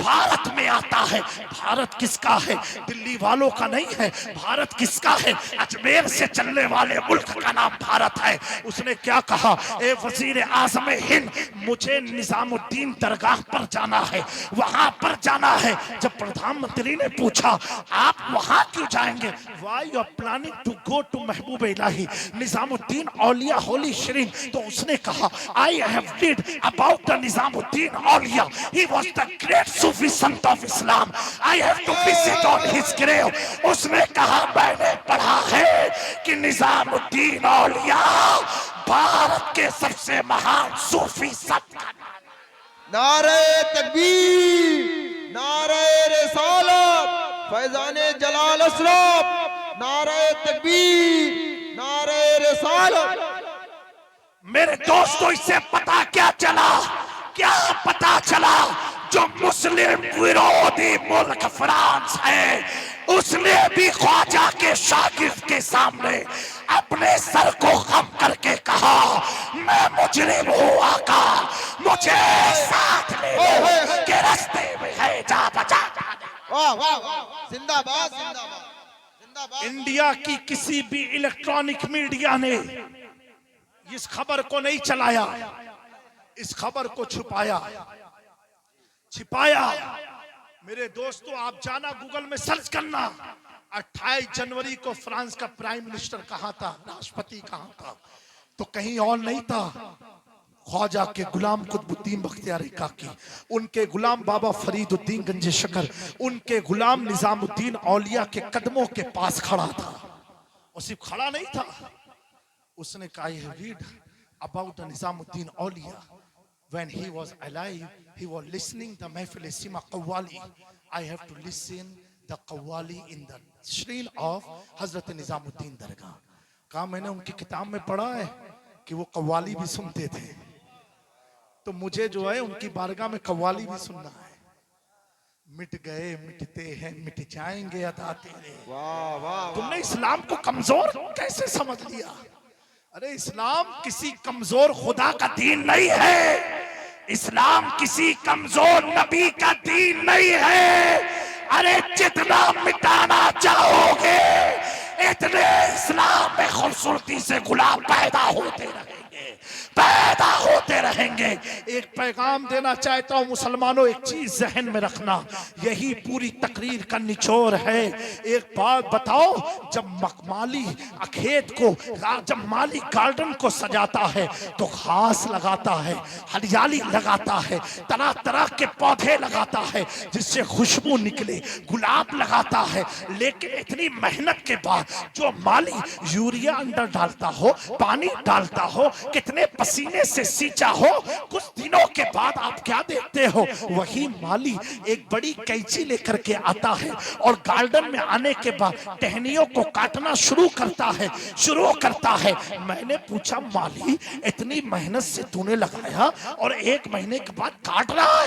A: भारत में आता है, भारत किसका है? दिल्ली वालों का नहीं है, भारत किसका है? अजमेर से चलने वाले मुल्क का नाम भारत है। उसने क्या कहा? ए वजीर आज़म हिंद, मुझे निजामुद्दीन दरगाह पर जाना है, वहां पर जाना है। जब प्रधानमंत्री ने पूछा आप वहां क्यों जाएंगे? Why you are planning to go to महबूब इलाही निजामुद्दीन औलिया होली शरीन? तो उसने कहा I have read about the Nizamuddin Auliya, he was the great Sufi sant of Islam, I have to visit on his grave। उसने कहा मैंने पढ़ा है कि निजामुद्दीन औलिया भारत के सबसे महान सूफी संत का
B: नारे तकबीर, नारे रिसालत, फैजाने जलाल अशरफ, नारे तकबीर, नारे रिसालत।
A: मेरे दोस्तों, इससे पता क्या चला? क्या पता चला? जो मुस्लिम विरोधी मुल्क फ्रांस है, उसने भी ख्वाजा के शागिर्द के सामने अपने सर को खम करके कहा, मैं मुजरिम हूँ आका, मुझे साथ ले लो के रास्ते में है, जा बचा।
B: वाह वाह वाह, जिंदाबाद जिंदाबाद जिंदाबाद।
A: इंडिया की किसी भी इलेक्ट्रॉनिक मीडिया ने इस खबर को नहीं चलाया, इस खबर को छिपाया। मेरे दोस्तों, आप जाना गूगल में सर्च करना, 28 जनवरी को फ्रांस का प्राइम मिनिस्टर कहां था, राष्ट्रपति कहां था, तो कहीं और नहीं था, ख्वाजा के गुलाम कुतुबुद्दीन बख्तियार काकी, उनके गुलाम बाबा फरीदुद्दीन गंजे शकर, उनके गुलाम निजामुद्दीन औलिया के कदमों के पास खड़ा था। और सिर्फ खड़ा नहीं था, उसने कहा, I have read about Nizamuddin Auliya. When he was alive, he was listening the Mahfil Sima Qawwali. I have to listen the Qawwali in the shrine of Hazrat Nizamuddin Dargah. कहा मैंने उनकी किताब में पढ़ा है कि वो कव्वाली भी सुनते थे, तो मुझे जो है उनकी बारगाह में कव्वाली भी सुनना है। मिट गए मिटते हैं मिट जाएंगे अदा तेरे।
B: वाह वाह।
A: तुमने इस्लाम को कमजोर कैसे समझ लिया? अरे इस्लाम किसी कमजोर खुदा का दीन नहीं है, इस्लाम किसी कमजोर नबी का दीन नहीं है। अरे जितना मिटाना चाहोगे इतने इस्लाम में खूबसूरती से गुलाम पैदा होते रहेंगे। एक पैगाम देना चाहता हूं मुसलमानों, एक चीज जहन में रखना, यही पूरी तकरीर का निचोड़ है। एक बात बताओ, जब माली खेत को, जब माली गार्डन को सजाता है तो घास लगाता है, हरियाली लगाता है, तरह तरह के पौधे लगाता है जिससे खुशबू निकले, गुलाब लगाता है। लेकिन इतनी मेहनत के बाद जो माली यूरिया अंदर डालता हो, पानी डालता हो, कितने पसीने से सींचा हो, कुछ दिनों के बाद आप क्या देखते हो, वही माली एक बड़ी कैंची लेकर के आता है और गार्डन में आने के बाद टहनियों को काटना शुरू करता है। मैंने पूछा, माली इतनी मेहनत से तूने लगाया और एक महीने के बाद काट रहा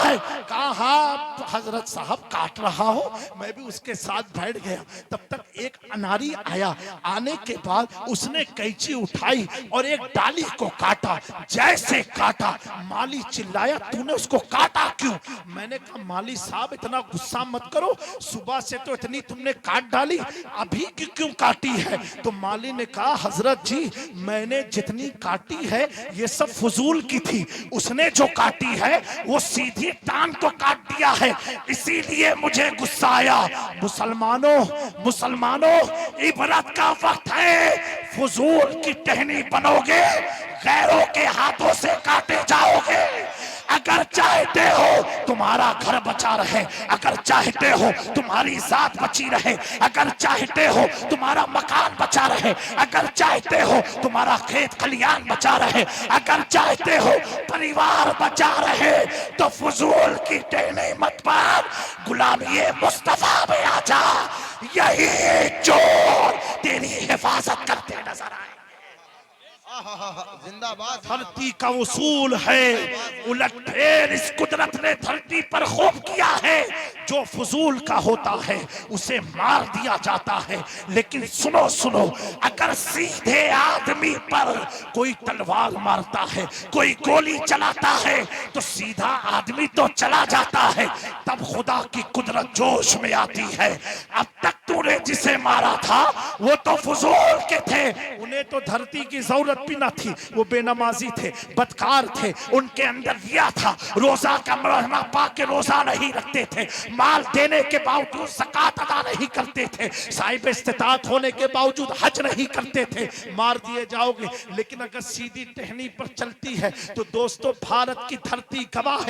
A: है? कहा हाँ हजरत साहब काट रहा हो। मैं भी उसके साथ बैठ गया। तब तक एक अनारी आया, आने के बाद उसने कैंची उठाई और एक डाली को काटा। जैसे काटा, माली चिल्लाया, तूने उसको काटा क्यों? मैंने कहा, माली साहब इतना गुस्सा मत करो, सुबह से तो इतनी तुमने काट डाली, अभी क्यों काटी है? तो माली ने कहा, हजरत जी मैंने जितनी काटी है ये सब फजूल की थी, उसने जो काटी है वो सीधी टांग को काट दिया है, इसीलिए मुझे गुस्सा आया। मुसलमानों इबरत का वक्त है, फजूल की टहनी बनोगे, गैरों के हाथों से काटे जाओगे। अगर चाहते हो तुम्हारा घर बचा रहे, अगर चाहते हो तुम्हारी जात बची रहे, अगर चाहते हो तुम्हारा मकान बचा रहे, अगर चाहते हो तुम्हारा खेत खलियान बचा रहे, अगर चाहते हो परिवार बचा रहे, तो फजूल की टहनी मत बांध, गुलामी मुस्तफा में आ जा। यही चोर तेरी हिफाजत करते नजर आए।
B: जिंदाबाद।
A: धरती का उसूल है, उलटफेर इस कुदरत ने धरती पर खूब किया है। जो फजूल का होता है उसे मार दिया जाता है। लेकिन सुनो, अगर सीधे आदमी पर कोई तलवार मारता है, कोई गोली चलाता है, तो सीधा आदमी तो चला जाता है, तब खुदा की कुदरत जोश में आती है। अब तक तूने जिसे मारा था वो तो फजूल के थे, उन्हें तो धरती की जरूरत भी न थी, वो बेनमाजी थे, बदकार थे, उनके अंदर दिया था, रोजा का मरहमा पा के रोजा नहीं रखते थे, माल देने के बावजूद ज़कात अदा नहीं करते थे, साहिब इस्तिताअत होने के बावजूद हज नहीं करते थे, मार दिए जाओगे। लेकिन अगर सीधी टहनी पर चलती है तो दोस्तों भारत की धरती गवाह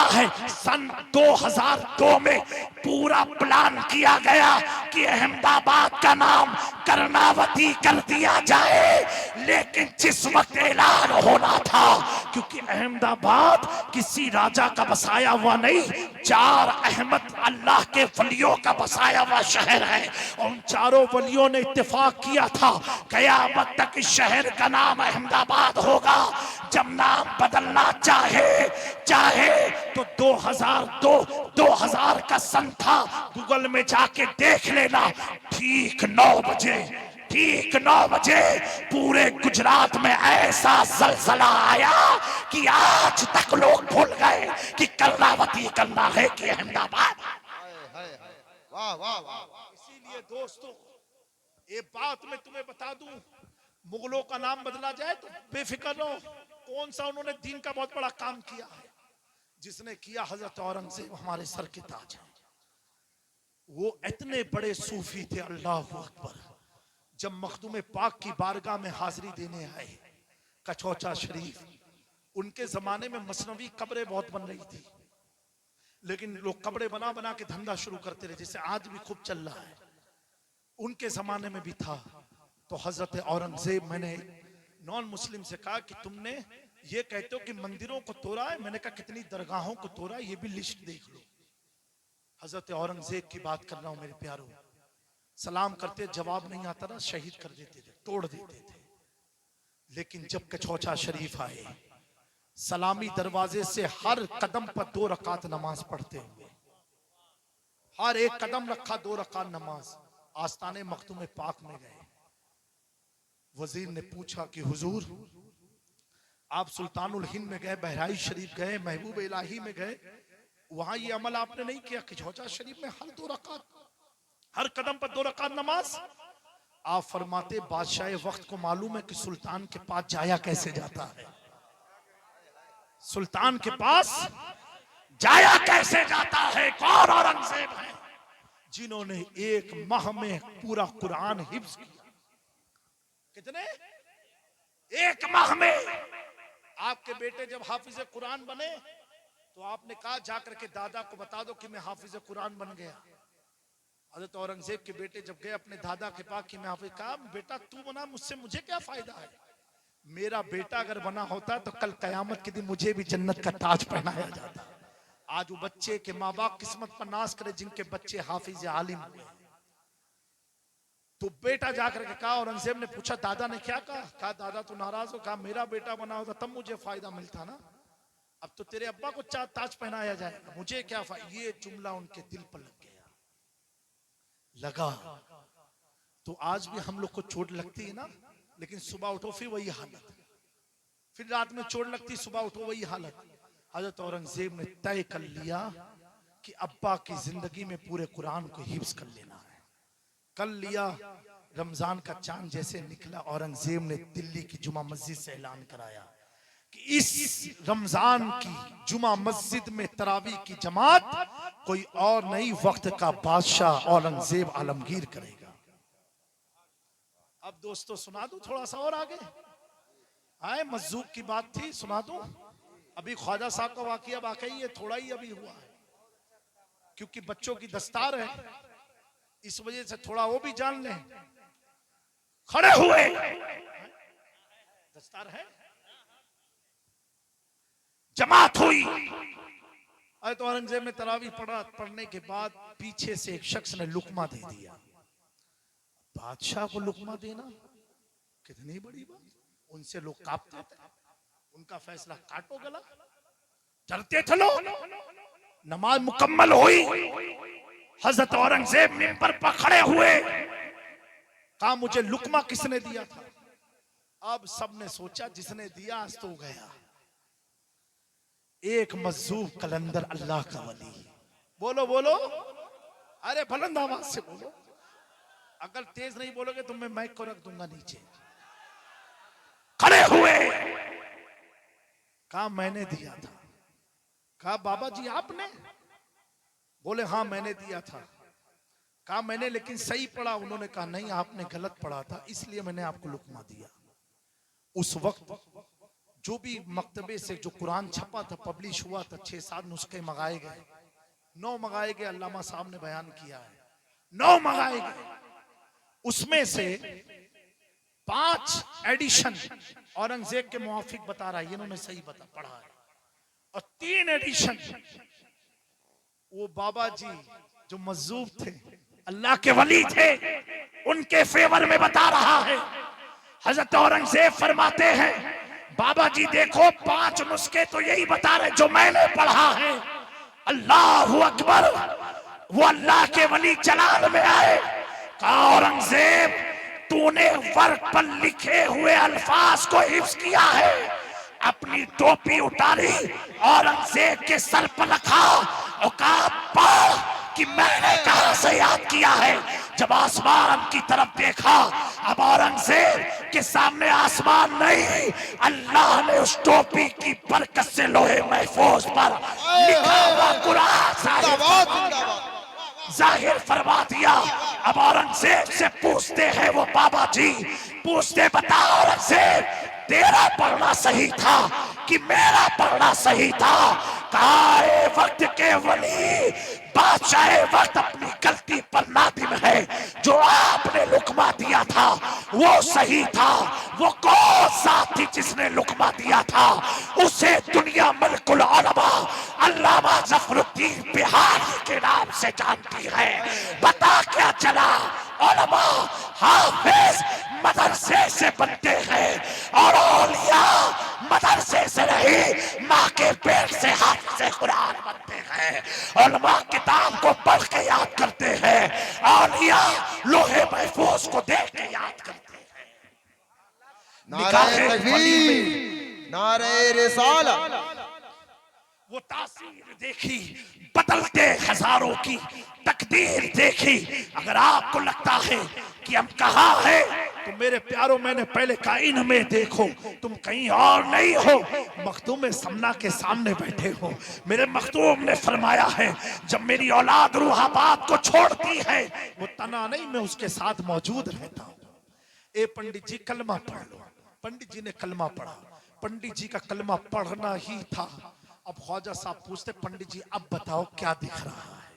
A: है। सन 2002 में पूरा प्लान किया गया कि अहमदाबाद का नाम कर्णावती कर दिया जाए, लेकिन जिस वक्त ऐलान होना था, क्योंकि अहमदाबाद किसी राजा का बसाया हुआ नहीं, 4 अहमद अल्लाह के वलियों का बसाया हुआ शहर है, और उन चारों वलियों ने इत्तेफाक किया था कयामत तक इस शहर का नाम अहमदाबाद होगा। जब नाम बदलना चाहे तो 2000 का सन था। गूगल में जाके देख लेना। ठीक 9 बजे पूरे गुजरात में ऐसा जलजला आया कि आज तक लोग भूल गए कि कर्णावती करना है कि अहमदाबाद।
B: वाह वाह वाह।
A: इसीलिए दोस्तों ये बात मैं तुम्हें बता दूं, मुगलों का नाम बदला जाए तो बेफिक्र रहो। कौन सा उन्होंने दीन का बहुत बड़ा काम किया है? जिसने किया हजरत औरंगजेब हमारे सर के ताज हैं। वो इतने बड़े सूफी थे, अल्लाह अकबर। जब मखदूम पाक की बारगाह में हाजिरी देने आए कचौचा शरीफ, उनके जमाने में मसनवी कब्रें बहुत बन रही थी, लेकिन लोग कब्रें बना बना के धंधा शुरू करते रहे, जैसे आज भी खूब चल रहा है। उनके जमाने में भी था। तो हजरत औरंगजेब, मैंने नॉन मुस्लिम से कहा कि तुमने ये कहते हो कि मंदिरों को तोड़ा है, मैंने कहा कितनी दरगाहों को तोड़ा, ये भी लिस्ट देख लो। हजरत औरंगजेब की बात कर रहा हूं मेरे प्यारों। सलाम करते जवाब नहीं आता ना, शहीद कर देते थे, तोड़ देते थे। लेकिन जब कचौचा शरीफ आए, सलामी दरवाजे से हर कदम पर 2 रकात नमाज पढ़ते हुए, हर एक कदम रखा 2 रकात नमाज। आस्ताने मखदूम पाक में गए। वजीर ने पूछा कि हुजूर, आप सुल्तानुल हिंद में गए, बहराइच शरीफ गए, महबूब इलाही में गए, वहां ये अमल आपने नहीं किया? कचौचा शरीफ में हर 2 रकात, हर कदम पर 2 रकात नमाज। आप फरमाते बादशाह वक्त को मालूम है कि सुल्तान के पास जाया कैसे जाता है, सुल्तान के पास जाया कैसे जाता है। कौन? औरंगजेब है, जिन्होंने 1 माह में पूरा कुरान हिफ्ज किया। कितने? 1 माह में। आपके बेटे जब हाफिज कुरान बने तो आपने कहा जाकर के दादा को बता दो कि मैं हाफिज कुरान बन गया। हजरत औरंगजेब के बेटे जब गए अपने दादा के पास कि मैं हाफिज, कहा बेटा तू बना, मुझसे मुझे क्या फायदा है? मेरा बेटा अगर बना होता तो कल कयामत के दिन मुझे भी जन्नत का ताज पहनाया जाता। आज वो बच्चे के माँ बाप किस्मत पर नाश करे जिनके बच्चे हाफिज आलिम हुए। तो बेटा जाकर के कहा, औरंगजेब ने पूछा दादा ने क्या कहा? कहा दादा तो नाराज हो। कहा मेरा बेटा बना होता तब मुझे फायदा मिलता ना, अब तो तेरे अब्बा को ताज पहनाया जाएगा, मुझे क्या फायदा? ये जुमला उनके दिल पर लग गया। लगा तो आज भी हम लोग को चोट लगती है ना, लेकिन सुबह उठो फिर वही हालत, फिर रात में चोट लगती, सुबह उठो वही हालत। हजरत औरंगजेब ने तय कर लिया कि अब्बा की जिंदगी में पूरे कुरान को हिफ्ज कर लेना है। कर लिया। रमजान का चांद जैसे निकला, औरंगजेब ने दिल्ली की जुमा मस्जिद से ऐलान कराया कि इस रमजान की जुमा मस्जिद में तरावी की जमात कोई और नहीं, वक्त का बादशाह औरंगजेब आलमगीर करेगा। अब दोस्तों सुना दूं थोड़ा सा और आगे? आए मजूक की बात थी, सुना दूं? अभी ख्वाजा साहब का वाकया वाकई ये थोड़ा ही अभी हुआ है, क्योंकि बच्चों की दस्तार है, इस वजह से थोड़ा वो भी जान लें। खड़े हुए, दस्तार है, जमात हुई। अरे तो औरंगजेब ने तरावी पढ़ने के बाद पीछे से एक शख्स ने लुकमा दे दिया। बादशाह को लुकमा देना कितनी बड़ी बात, उनसे लोग कांपते थे, उनका फैसला काटो गला, चलते थे लोग। नमाज मुकम्मल हुई, हजरत औरंगजेब मिंबर पर खड़े हुए, कहा मुझे लुकमा किसने दिया था? अब सबने सोचा जिसने दिया आज तो गया। एक मजूब कलंदर, अल्लाह का वली, बोलो बोलो, अरे बुलंद आवाज से बोलो, अगर तेज नहीं बोलोगे तो मैं माइक को रख दूंगा नीचे। खड़े हुए, कहा मैंने दिया था। कहा बाबा जी आपने? बोले हाँ मैंने दिया था। कहा मैंने लेकिन सही पढ़ा? उन्होंने कहा नहीं आपने गलत पढ़ा था, इसलिए मैंने आपको लुकमा दिया। उस वक्त जो भी मकतबे से जो कुरान छपा था, पब्लिश हुआ था, 6-7 नुस्खे मंगाए गए, 9 मंगाए गए, अल्लामा साहब ने बयान किया है 9 मंगाए गए। उसमें से 5 एडिशन औरंगजेब के मुआफिक बता रहा है, इन्होंने सही पढ़ा है, और 3 एडिशन वो बाबा जी जो मजूब थे, अल्लाह के वली थे, उनके फेवर में बता रहा है। हजरत औरंगजेब फरमाते हैं बाबा जी देखो 5 नुस्खे तो यही बता रहे जो मैंने पढ़ा है, अल्लाहु अकबर। वो अल्लाह के वली जलाल में आए, कहा औरंगजेब तूने वर्क पर लिखे हुए अल्फाज को हिफ्ज किया है। अपनी टोपी उतारी, औरंगजेब के सर पर रखा और कहा पढ़ कि मैंने कहां से याद किया है। जब आसमान की तरफ देखा, अब औरंगजेब के सामने आसमान नहीं, अल्लाह ने उस टोपी की बरकत से लोहे महफूज पर लिखा हुआ कुरान जाहिर फरमा दिया। अब औरंगजेब से पूछते हैं वो बाबा जी, पूछते बता औरंगजेब तेरा पढ़ना सही था कि मेरा पढ़ना सही था। कहा वक्त के वली बादशाह वक्त अपनी गलती पर नादिम है। जो आपने लुकमा दिया था वो सही था। वो कौन सा थी जिसने लुकमा दिया था? उसे दुनिया मलकुल उलमा अल्लामा जफरुद्दीन बिहारी के नाम से जानती है। बता क्या चला? उलमा हाफिज मदरसे से बनते हैं और औलिया मदरसे से नहीं, माँ के पेट से हाथ से कुरान बनते हैं। उलमा किताब को पढ़ के याद करते हैं, औलिया लोहे महफूज को देख के याद करते हैं।
B: नारे तकबीर, नारे रिसालत।
A: वो तासीर देखी बदलते हजारों की, तकदीर देखी। अगर आपको लगता है कि हम कहाँ हैं, तो मेरे प्यारों मैंने पहले कहा इनमें देखो, तुम कहीं और नहीं हो, मखदूम समना के सामने बैठे हो। मेरे मखदूम ने फरमाया है जब मेरी औलाद रूहाबाद को छोड़ती है, वो तना नहीं मैं उसके साथ मौजूद रहता हूँ। ए पंडित जी कलमा पढ़ लो। पंडित जी ने कलमा पढ़ा, पंडित जी का कलमा पढ़ना ही था। अब ख्वाजा साहब पूछते पंडित जी अब बताओ क्या दिख रहा है,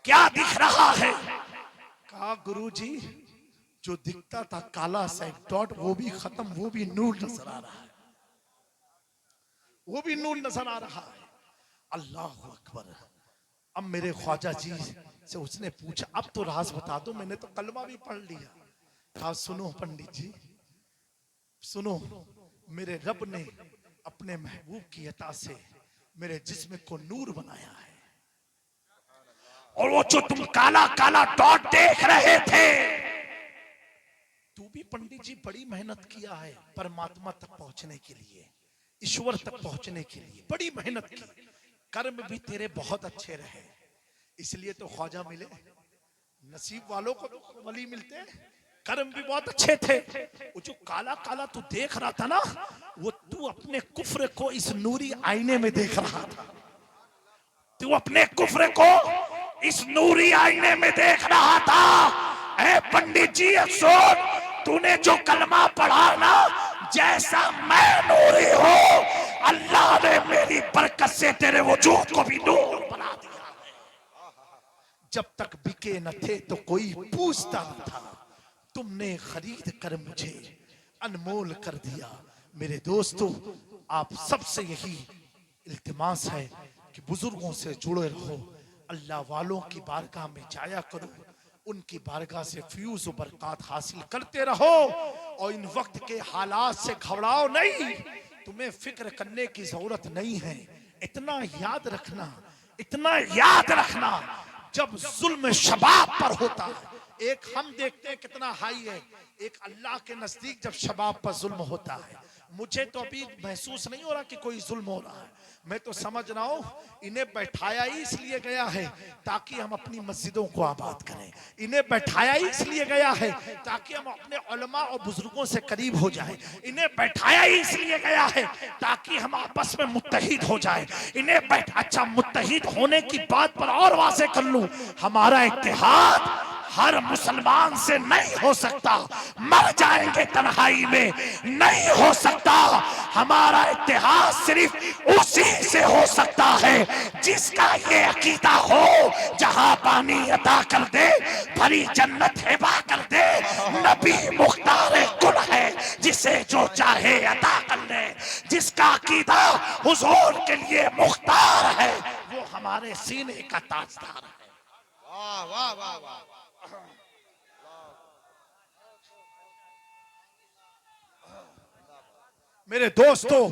A: क्या दिख रहा है? कहा गुरुजी जो दिखता था काला सा एक डॉट वो भी खत्म, वो भी नूर नजर आ रहा है, वो भी नूर नजर आ रहा है। अल्लाह अकबर। अब मेरे ख्वाजा जी से उसने पूछा अब तो राज बता दो, मैंने तो कलमा भी पढ़ लिया। कहा सुनो पंडित जी सुनो, मेरे रब ने अपने महबूब की अता से मेरे जिस्म को नूर बनाया है, और वो जो तुम काला काला डॉट देख रहे थे, तू भी पंडित जी बड़ी मेहनत किया है परमात्मा तक पहुंचने के लिए, ईश्वर तक पहुंचने के लिए बड़ी मेहनत की। कर्म भी तेरे बहुत अच्छे रहे, इसलिए तो ख्वाजा मिले। नसीब वालों को तो वली मिलते हैं। कर्म भी बहुत अच्छे थे। वो जो काला काला तू देख रहा था ना, वो तू अपने कुफ्र को इस नूरी आईने में देख रहा था। तू अपने कुफ्र को इस नूरी आईने में देख रहा था। ऐ पंडित जी अफसोस, तूने जो कलमा पढ़ा ना, जैसा मैं नूरी हूँ, अल्लाह ने मेरी बरकत से तेरे वजूद को भी नूर बना दिया है। जब तक बिके न थे तो कोई पूछता न था, तुमने खरीद कर मुझे अनमोल कर दिया। मेरे दोस्तों, आप सबसे यही इल्तिमास है कि बुजुर्गों से जुड़े रहो, अल्लाह वालों की बारगाह में जाया करो, उनकी बारगाह से फ्यूज और बरकत हासिल करते रहो, और इन वक्त के हालात से घबराओ नहीं। तुम्हें फिक्र करने की जरूरत नहीं है। इतना याद रखना, इतना याद रखना, जब जुल्म शबाब पर होता है, एक हम देखते हैं कितना हाई है, एक अल्लाह के नजदीक जब शबाब पर जुल्म होता है, मुझे तो अभी महसूस नहीं हो रहा कि कोई जुल्म हो रहा है। मैं तो समझ रहा हूं इन्हें बैठाया ही इसलिए गया है ताकि हम अपनी मस्जिदों को आबाद करें। इन्हें बैठाया ही इसलिए गया है ताकि हम अपने उलमा और बुजुर्गों से करीब हो जाएं। इन्हें बैठाया ही इसलिए गया है ताकि हम आपस में मुत्तहिद हो जाएं। अच्छा, मुत्तहिद होने की बात पर और वाज़े कर लूं, हमारा इत्तेहाद हर मुसलमान से नहीं हो सकता, मर जाएंगे तन्हाई में, नहीं हो सकता। हमारा इत्तेहाद सिर्फ उसी से हो सकता है जिसका ये अकीदा हो, जहां पानी अता कर दे, भरी जन्नत हिबा कर दे, नबी मुख्तार कुल है, जिसे जो चाहे अता कर ले। जिसका अकीदा हुजूर के लिए मुख्तार है, वो हमारे सीने का ताजदार है।
B: वाह वाह वाह वाह।
A: मेरे दोस्तों,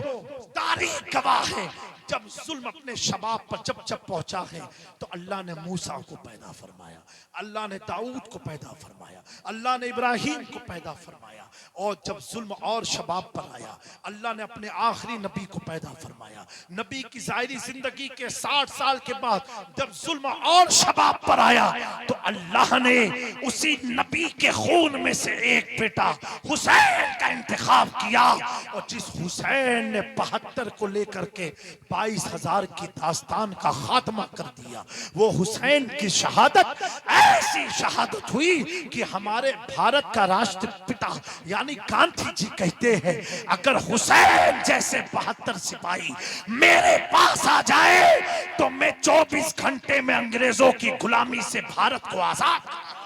A: तारीख गवाह है, जब जुल्म अपने शबाब पर जब जब पहुंचा है तो अल्लाह ने मूसा को पैदा फरमाया, अल्लाह ने दाऊद को पैदा फरमाया, अल्लाह ने इब्राहिम को पैदा फरमाया। और जब जुल्म और शबाब पर आया अल्लाह ने अपने आखिरी नबी को पैदा फरमाया। नबी की ज़ाहिरी जिंदगी के 60 साल के बाद जब जुल्म और शबाब पर आया तो अल्लाह ने उसी नबी के खून में से एक बेटा हुसैन का इंतखाब किया। और जिस हुसैन ने 72 को लेकर के 22,000 की दास्तान का खात्मा कर दिया, वो हुसैन की शहादत ऐसी शहादत हुई कि हमारे भारत का राष्ट्रपिता यानी गांधी जी कहते हैं, अगर हुसैन जैसे 72 सिपाही मेरे पास आ जाए तो मैं 24 घंटे में अंग्रेजों की गुलामी से भारत को आजाद कर।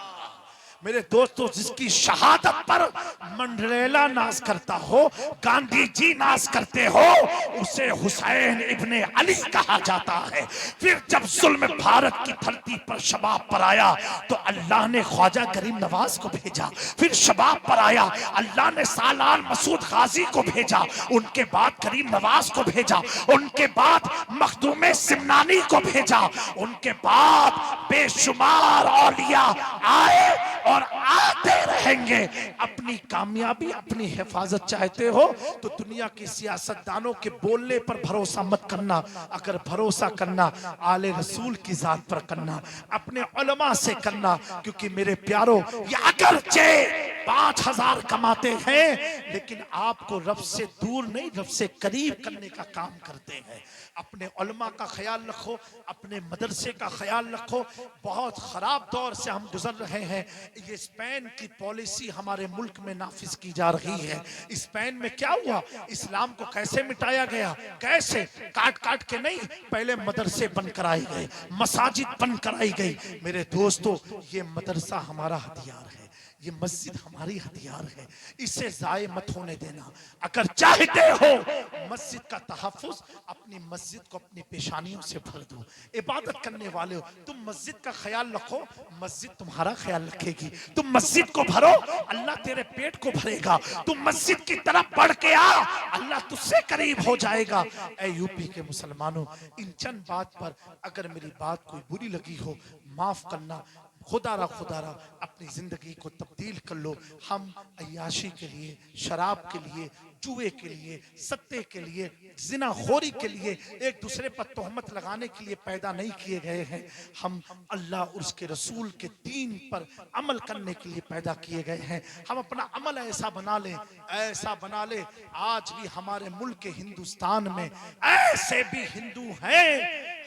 A: मेरे दोस्तों, जिसकी शहादत पर मंडलेला नाज करता हो, गांधी जी नाज करते हो, उसे हुसैन इब्ने अली कहा जाता है। फिर जब जुल्म भारत की धरती पर शबाब पर आया तो अल्लाह ने ख्वाजा गरीब नवाज को भेजा। फिर शबाब पर आया अल्लाह ने सालार मसूद गाजी को भेजा, उनके बाद गरीब नवाज को भेजा, उनके बाद मखदूम सिमनानी को भेजा, उनके बाद बेशुमार औलिया आए और आते रहेंगे। अपनी कामयाबी, अपनी हिफाजत चाहते हो तो दुनिया की सियासतदानों के बोलने पर भरोसा मत करना। अगर भरोसा करना आले रसूल की जात पर करना, अपने उलमा से करना। क्योंकि मेरे प्यारो, ये अगरचे 5,000 कमाते हैं लेकिन आपको रब से दूर नहीं, रब से करीब करने का काम करते हैं। अपने उलमा का ख्याल रखो, अपने मदरसे का ख्याल रखो। बहुत खराब दौर से हम गुजर रहे हैं। ये स्पेन की पॉलिसी हमारे मुल्क में नाफिज की जा रही है। स्पेन में क्या हुआ, इस्लाम को कैसे मिटाया गया, कैसे काट काट के नहीं, पहले मदरसे बंद कराए गए, मसाजिद बंद कराई गई। मेरे दोस्तों, ये मदरसा हमारा हथियार है, ये मस्जिद हमारी हथियार है, इसे जाए मत होने देना। अगर चाहते हो मस्जिद का तहफ्फुज, अपनी मस्जिद को अपनी पेशानियों से भर दो। इबादत करने वाले हो, तुम मस्जिद का ख्याल रखो, मस्जिद तुम्हारा ख्याल रखेगी। तुम मस्जिद को भरो, अल्लाह तेरे पेट को भरेगा। तुम मस्जिद की तरफ बढ़ के आ, अल्लाह तुझसे करीब हो जाएगा। ऐ यूपी के मुसलमानों, इन चंद बात पर अगर मेरी बात कोई बुरी लगी हो, माफ करना। खुदारा अपनी जिंदगी को तब्दील कर लो। हम अय्याशी के लिए, शराब के लिए, जुए के लिए, सत्ते के लिए, जिनाखोरी के लिए, एक दूसरे पर तोहमत लगाने के लिए पैदा नहीं किए गए हैं। हम अल्लाह और उसके रसूल के दीन पर अमल करने के लिए पैदा किए गए हैं। हम अपना अमल ऐसा बना लें, ऐसा बना ले। आज भी हमारे मुल्क हिंदुस्तान में ऐसे भी हिंदू हैं,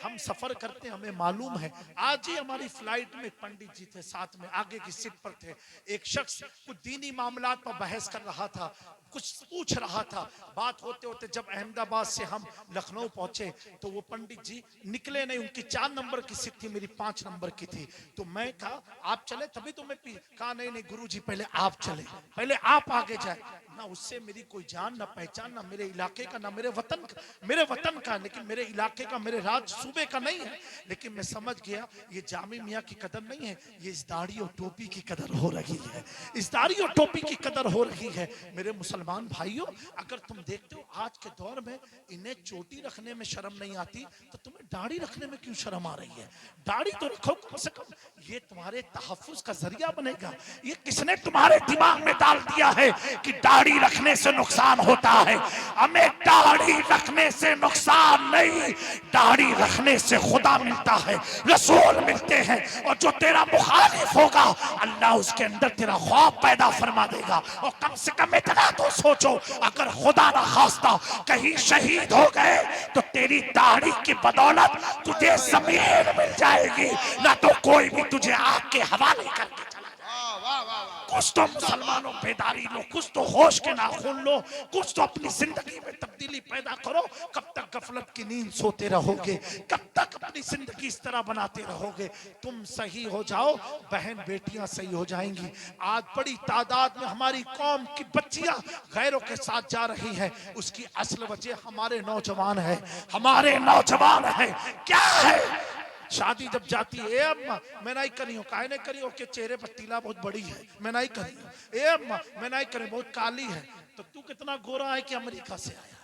A: हम सफर करते हैं, हमें मालूम है। आज ही हमारी फ्लाइट में पंडित जी थे, साथ में आगे की सीट पर थे। एक शख्स कुछ दीनी मामलात पर बहस कर रहा था, कुछ पूछ रहा था। बात होते होते जब अहमदाबाद से हम लखनऊ पहुंचे तो वो पंडित जी निकले नहीं, उनकी 4 नंबर की सीट थी, मेरी 5 नंबर की थी। तो मैं कहा आप चले तभी तो मैं कहा नहीं नहीं गुरुजी पहले आप चले, पहले आप आगे जाए ना। उससे मेरी कोई जान ना पहचान, ना मेरे इलाके का, ना मेरे वतन का, लेकिन मेरे इलाके का, मेरे राज्य सूबे का नहीं है। लेकिन मैं समझ गया ये जामी मियाँ की कदर नहीं है, ये इस दाढ़ी और टोपी की कदर हो रही है, इस दाढ़ी और टोपी की कदर हो रही है। मेरे मुसलमान भाइयों, अगर तुम देखते हो आज के दौर में इन्हें चोटी रखने में शर्म नहीं आती तो तुम्हें दाढ़ी रखने में क्यों शर्म आ रही है? दाढ़ी तो रखो कम से कम, ये तुम्हारे तहफ्फुज का जरिया बनेगा। ये किसने तुम्हारे दिमाग में डाल दिया है कि दाढ़ी रखने से नुकसान होता है? हमें दाढ़ी रखने से नुकसान नहीं, दाढ़ी रखने से खुदा मिलता है, रसूल मिलते हैं। और जो तेरा मुखालिफ होगा अल्लाह उसके अंदर तेरा खौफ पैदा फरमा देगा। और कम से कम इतना तो सोचो, अगर खुदा ना खास्ता कहीं शहीद हो गए तो तेरी दाढ़ी की बदौलत तुझे जमीन मिल जाएगी, ना तो कोई भी तुझे आग के हवाले करके चला जाएगा। कुछ तो मुसलमानों बेदारी लो, कुछ तो होश के नाखून लो, कुछ तो अपनी जिंदगी में तब्दीली पैदा करो। कब तक गफलत की नींद सोते रहोगे? कब तक अपनी जिंदगी इस तरह बनाते रहोगे? तुम सही हो जाओ, बहन बेटियां सही हो जाएंगी। आज बड़ी तादाद में हमारी कौम की बच्चियां गैरों के साथ जा रही हैं, उसकी असल वजह हमारे नौजवान है, हमारे नौजवान है। क्या है? शादी जब जाती है, ए अम्मा मैं नहीं करी हूँ, काहे नहीं करी हो के चेहरे पर तिला बहुत बड़ी है, मैं नहीं करी हूँ। ए अम्मा मैं नहीं करी, बहुत काली है। तो तू कितना गोरा है कि अमेरिका से आया है?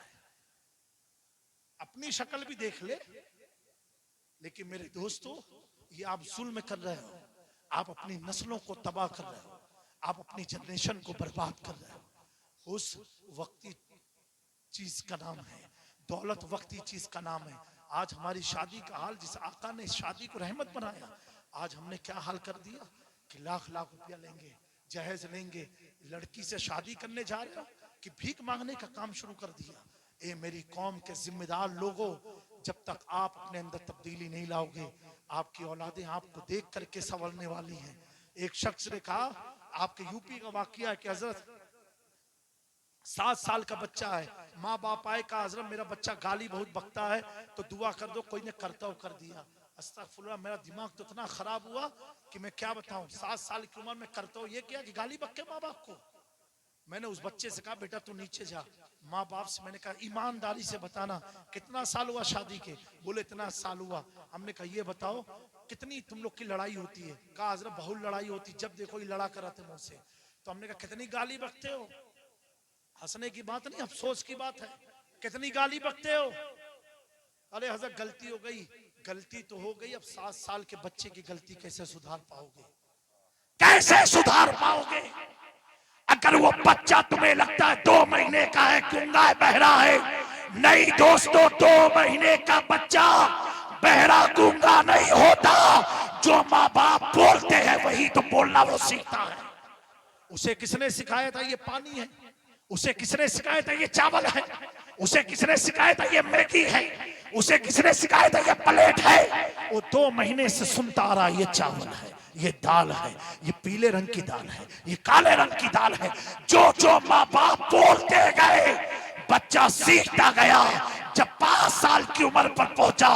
A: अब अपनी शक्ल भी देख ले। लेकिन मेरे दोस्तों, ये आप जुल्म कर रहे हो, आप अपनी नस्लों को तबाह कर रहे हो, आप अपनी जनरेशन को बर्बाद कर रहे हो। उस वक्ती चीज का नाम है दौलत, वक्ती चीज का नाम है। आज हमारी शादी का हाल, जिस आका ने शादी को रहमत बनाया, आज हमने क्या हाल कर दिया कि लाख लाख रुपया लेंगे, जहेज लेंगे, लड़की से शादी करने जा रहे हो कि भीख मांगने का काम शुरू कर दिया। ए मेरी कौम के जिम्मेदार लोगों, जब तक आप अपने अंदर तब्दीली नहीं लाओगे, आपकी औलादें आपको देख करके संवरने वाली हैं। एक शख्स ने कहा, आपके यूपी का वाकया है कि हजरत 7 साल का बच्चा है, माँ बाप आए, कहा हजरत मेरा बच्चा गाली बहुत बकता है तो दुआ कर दो। कोई ने करतव कर दिया। अस्तगफुरुल्लाह, मेरा दिमाग तो इतना खराब हुआ कि मैं क्या बताऊं। 7 साल की उम्र में करतव ये किया कि गाली बक के माँ बाप को। मैंने उस बच्चे से कहा, बेटा तू नीचे जा। माँ बाप से मैंने कहा, ईमानदारी से बताना कितना साल हुआ शादी के? बोले इतना साल हुआ। हमने कहा, ये बताओ कितनी तुम लोग की लड़ाई होती है? कहा हजरत बहुत लड़ाई होती, जब देखो ये लड़ा कराते मुझसे। तो हमने कहा, कितनी गाली बकते हो? हंसने की बात नहीं, अफसोस की बात है। कितनी गाली बकते हो? अरे हजरत गलती हो गई। गलती तो हो गई, अब 7 साल के बच्चे की गलती कैसे सुधार पाओगे? कैसे सुधार पाओगे? अगर वो बच्चा तुम्हें लगता है 2 महीने का है, गूंगा है, बहरा है, नहीं दोस्तों, 2 महीने का बच्चा बहरा गूंगा नहीं होता। जो माँ बाप बोलते हैं वही तो बोलना वो सीखता है। उसे किसने सिखाया था ये पानी है? उसे किसने सिखाया था ये चावल है? उसे किसने सिखाया था ये मैगी है? उसे किसने सिखाया था ये प्लेट है? वो 2 महीने से सुनता आ रहा, ये चावल है, ये दाल है, ये पीले रंग की दाल है, ये काले रंग की दाल है। जो जो माँ बाप बोलते गए, बच्चा सीखता गया। जब 5 साल की उम्र पर पहुंचा,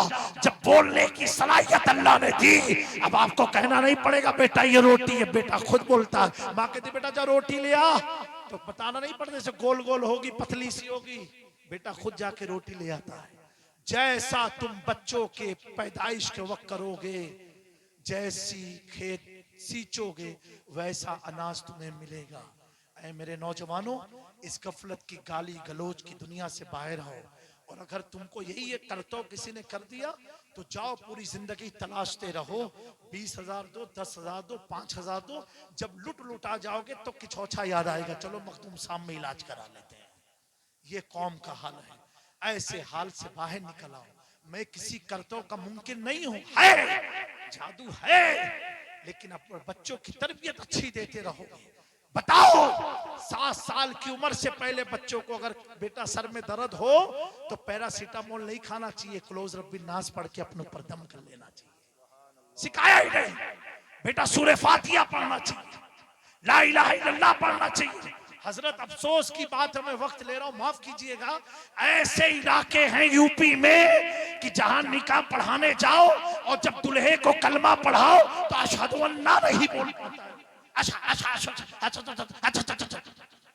A: जब बोलने की सलाहियत अल्लाह ने दी, अब आपको कहना नहीं पड़ेगा बेटा ये रोटी है, बेटा खुद बोलता है। माँ कहती बेटा जा रोटी ले आ, तो बताना नहीं पड़ता जैसे गोल गोल होगी, पतली सी होगी, बेटा खुद जाके रोटी ले आता है। जैसा तुम बच्चों के पैदाइश के वक्त करोगे, जैसी खेत सींचोगे, वैसा अनाज तुम्हें मिलेगा। ऐ मेरे नौजवानों, इस गफलत की गाली गलोच की दुनिया से बाहर आओ। और अगर तुमको यही एक करतव किसी ने कर दिया तो जाओ पूरी जिंदगी तलाशते रहो। 20,000 दो, 10,000 दो, 5,000 दो। जब लुट लुटा जाओगे तो किछोछा याद आएगा, चलो मखदूम साहब में इलाज करा लेते हैं। ये कौम का हाल है। ऐसे हाल से बाहर निकल आओ। मैं किसी करतव का मुमकिन नहीं हूं, है जादू है, लेकिन अपने बच्चों की तरबियत अच्छी देते रहोगे। बताओ 7 साल की उम्र से पहले बच्चों को अगर बेटा सर में दर्द हो तो पैरासीटामोल नहीं खाना चाहिए, क्लोज रब्बिन नास पढ़ के अपने ऊपर दम कर लेना चाहिए। सिखाया ही नहीं। बेटा सूरह फातिहा पढ़ना चाहिए, ला इलाहा इल्लल्लाह पढ़ना चाहिए। हजरत अफसोस की बात है, मैं वक्त ले रहा हूं, माफ कीजिएगा। ऐसे इलाके हैं यूपी में कि जहां निकाह पढ़ाने जाओ और जब दुल्हे को कलमा पढ़ाओ तो अशहदु अन्ना नहीं बोल पाता है,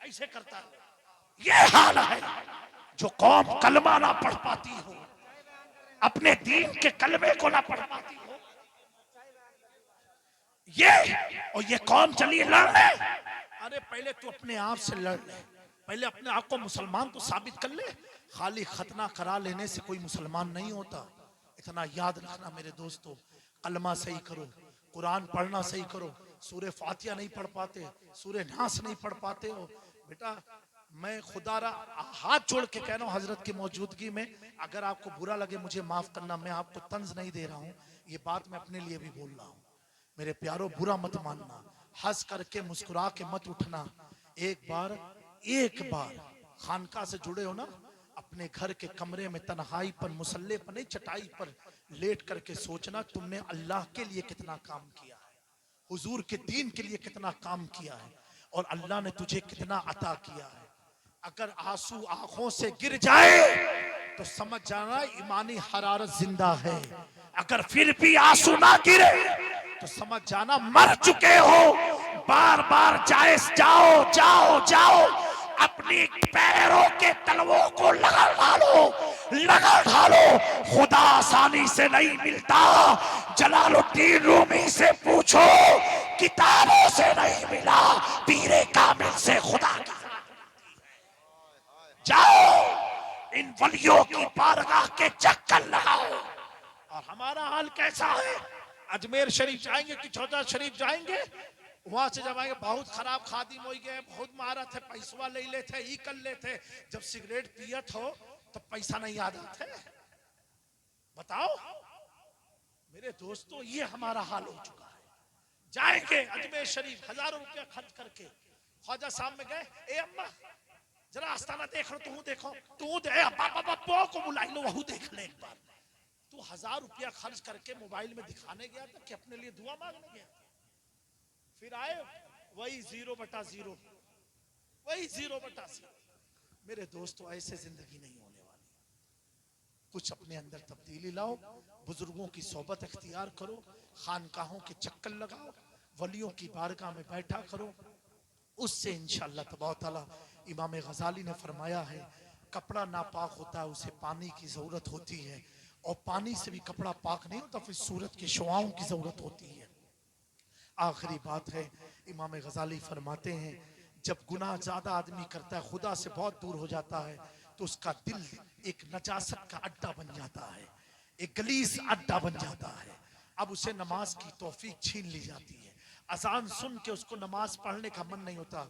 A: ऐसे करता है। ये हाल है। जो कौम कलमा ना पढ़ पाती हो, अपने दीन के कलमे को ना पढ़ पाती हो, ये कौम चली लड़ने। अरे पहले तू अपने आप से लड़ ले, पहले अपने आप को मुसलमान तो साबित कर ले। खाली खतना करा लेने से कोई मुसलमान नहीं होता। इतना याद रखना मेरे दोस्तों, कलमा सही करो, कुरान पढ़ना सही करो। सूरह फातिहा नहीं पढ़ पाते, सूरह नास नहीं पढ़ पाते हो बेटा, मैं खुदारा हाथ जोड़ के कह रहा हूँ हजरत की मौजूदगी में, अगर आपको बुरा लगे मुझे माफ करना, मैं आपको तंज नहीं दे रहा हूँ, ये बात मैं अपने लिए भी बोल रहा हूँ। मेरे प्यारो बुरा मत मानना, हंस करके मुस्कुरा के मत उठना। एक बार खानका से जुड़े हो ना, अपने घर के कमरे में तन्हाई पर, मुसल्ले पर नहीं, चटाई पर लेट करके सोचना तुमने अल्लाह के लिए कितना काम किया है, हुजूर के दीन के लिए कितना काम किया है, और अल्लाह ने तुझे कितना अता किया है। अगर आंसू आंखों से गिर जाए तो समझ जाना ईमानी हरारत जिंदा है। अगर फिर भी आंसू ना गिरे तो समझ जाना मर चुके हो। बार बार जाओ अपनी पैरों के तलवों को लगा ढालो। खुदा आसानी से नहीं मिलता। जलालुद्दीन रूमी से पूछो, किताबों से नहीं मिला, पीरे कामिल से खुदा की जाओ इन वलियों की बारगाह के चक्कर लगाओ। और हमारा हाल कैसा है, अजमेर शरीफ जाएंगे कि चौधा शरीफ जाएंगे, वहां से जब आएंगे बहुत खराब खादिम हो गए, बहुत मारा थे, पैसवा ले लेते, ई कर लेते। जब सिगरेट पियत हो तो पैसा नहीं याद आते। बताओ मेरे दोस्तों, ये हमारा हाल हो चुका है। जाएंगे अजमेर शरीफ हजारों रुपया खर्च करके, ख्वाजा साहब में गए, ए अम्मा जरा आस्थाना देख लो, तू देखो, तू दे बाबा को बुलाई लो, वहू देख ले एक बार। तू 1000 रुपया खर्च करके मोबाइल में दिखाने गया था कि अपने लिए दुआ मांगने गया था? फिर आए वही 0/0, वही 0/0। मेरे दोस्तों ऐसे जिंदगी नहीं होने वाली। कुछ अपने अंदर तब्दीली लाओ, बुजुर्गों की सोबत इख्तियार करो, खानकाहों के चक्कर लगाओ, वलियों की बारगाह में बैठा करो। उससे इंशाअल्लाह तबारक तआला, इमाम गजाली ने फरमाया है, कपड़ा नापाक होता है उसे पानी की जरूरत होती है, और पानी से भी कपड़ा पाक नहीं होता, फिर सूरत की शुआओं की जरूरत होती है। आखिरी बात है, इमाम गजाली फरमाते हैं, जब गुनाह ज्यादा आदमी करता है, खुदा से बहुत दूर हो जाता है, तो उसका दिल एक नजासत का अड्डा बन जाता है, एक गलीस अड्डा बन जाता है। अब उसे नमाज की तौफीक छीन ली जाती है, अजान सुन के उसको नमाज पढ़ने का मन नहीं होता।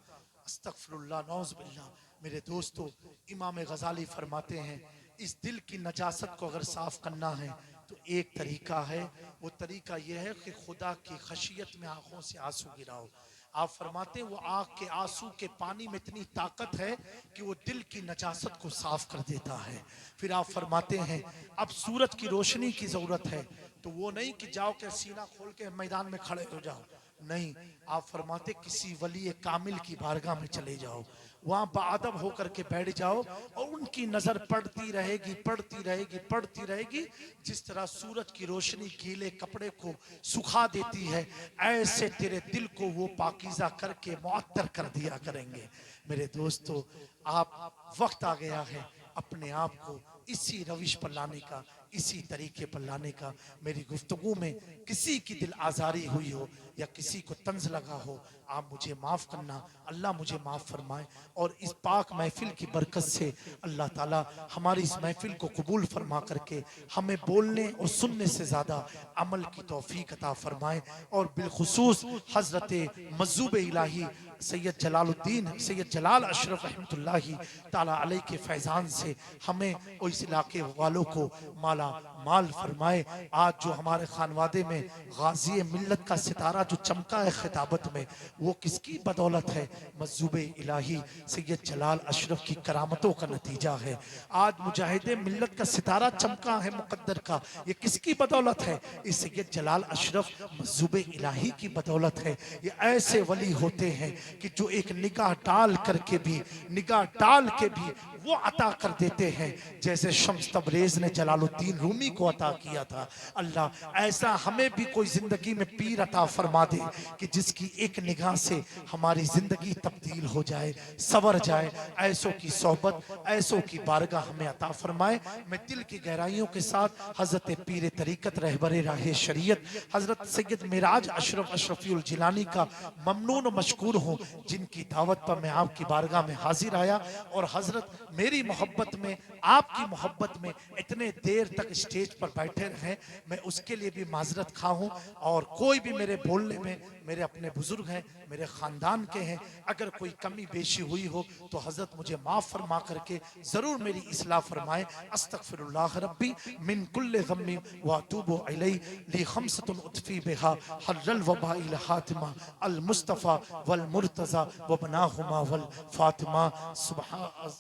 A: अस्तगफिरुल्लाह, नौज़ बिल्लाह। मेरे दोस्तों, इमाम गजाली फरमाते हैं, इस दिल की नजासत को अगर साफ करना है तो एक तरीका है, वो तरीका यह है कि खुदा की खशियत में आंखों से आंसू गिराओ। आप फरमाते हैं वो आंख के आंसू के पानी में इतनी ताकत है कि वो दिल की नजासत को साफ कर देता है। फिर आप फरमाते हैं अब सूरज की रोशनी की जरूरत है, तो वो नहीं कि जाओ के सीना खोल के मैदान में खड़े हो जाओ, नहीं। आप फरमाते किसी वली कामिल की बारगाह में चले जाओ, वहां बाअदब होकर के बैठ जाओ, और उनकी नजर पड़ती रहेगी, पड़ती रहेगी, पड़ती रहेगी। जिस तरह सूरज की रोशनी गीले कपड़े को सुखा देती है, ऐसे तेरे दिल को वो पाकीज़ा करके मुअत्तर कर दिया करेंगे। मेरे दोस्तों, आप वक्त आ गया है अपने आप को इसी रविश पर लाने का, इसी तरीके पर लाने का। मेरी गुफ्तगू में किसी की दिल आजारी हुई हो या किसी को तंज लगा हो, आप मुझे माफ़ करना, अल्लाह मुझे माफ़ फरमाए। और इस पाक महफिल की बरकत से अल्लाह ताला हमारी इस महफिल को कबूल फरमा करके हमें बोलने और सुनने से ज़्यादा अमल की तौफीक अता फरमाए। और बिलखुसूस हज़रत मज़्ज़ूब इलाही सैयद जलालुद्दीन सैयद जलाल अशरफ रहमतुल्लाहि ताला अलैह के फैज़ान से हमें और इस इलाके वालों को माला माल फरमाए। आज जो हमारे खानवादे में गाजी मिल्लत का सितारा जो चमका है खिताबत में, वो किसकी बदौलत है? मज़्ज़ूब इलाही सैयद जलाल अशरफ की करामतों का नतीजा है। आज मुजाहिद मिल्लत का सितारा चमका है मुक़द्दर का, ये किसकी बदौलत है? इस सैयद जलाल अशरफ मज़्ज़ूब इलाही की बदौलत है। ये ऐसे वली होते हैं कि जो एक निगाह डाल करके भी, निगाह डाल के भी वो अता कर देते हैं, जैसे शम्स तबरेज ने जलालुद्दीन रूमी को अता किया था। अल्लाह ऐसा हमें भी कोई जिंदगी में पीर अता फरमा दे कि जिसकी एक निगाह से हमारी जिंदगी तब्दील हो जाए, सवर जाए। ऐसों की सोहबत, ऐसों की बारगाह हमें अता फरमाए। मैं दिल की गहराइयों के साथ हजरत पीर तरीकत रहबर राह शरीयत हजरत सैयद मिराज अशरफ अशरफीउल जिलानी का ममनून और मशकूर हूँ, जिनकी दावत पर मैं आपकी बारगाह में हाजिर आया। और हजरत मेरी मोहब्बत में, आपकी मोहब्बत में इतने देर तक स्टेज पर बैठे रहे, मैं उसके लिए भी माजरत खा हूँ। और कोई भी मेरे बोलने में, मेरे अपने बुजुर्ग हैं, मेरे खानदान के हैं, अगर कोई कमी बेशी हुई हो तो हजरत मुझे माफ फरमा करके जरूर मेरी इस्लाह फरमाए। अस्तगफिरुल्लाह रब्बी मिन कुल्लि ज़म्मी व अतूबु इलैहि ली खम्सतुन उतफी बिहा हर्रल वबाइल हातिमा अल मुस्तफ़ा वल मुर्तज़ा व बनाहुमा वल फातिमा। सुबहान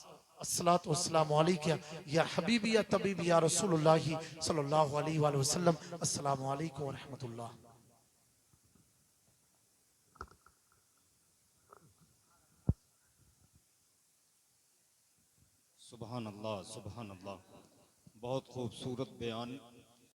A: अस्सलातु वस्सलामु अलैका या हबीबी या तबीबी या रसूलुल्लाह सल्लल्लाहु अलैहि वसल्लम। अस्सलामु अलैकुम व रहमतुल्लाह।
D: सुबहान अल्लाह, सुबहान अल्लाह। बहुत खूबसूरत बयान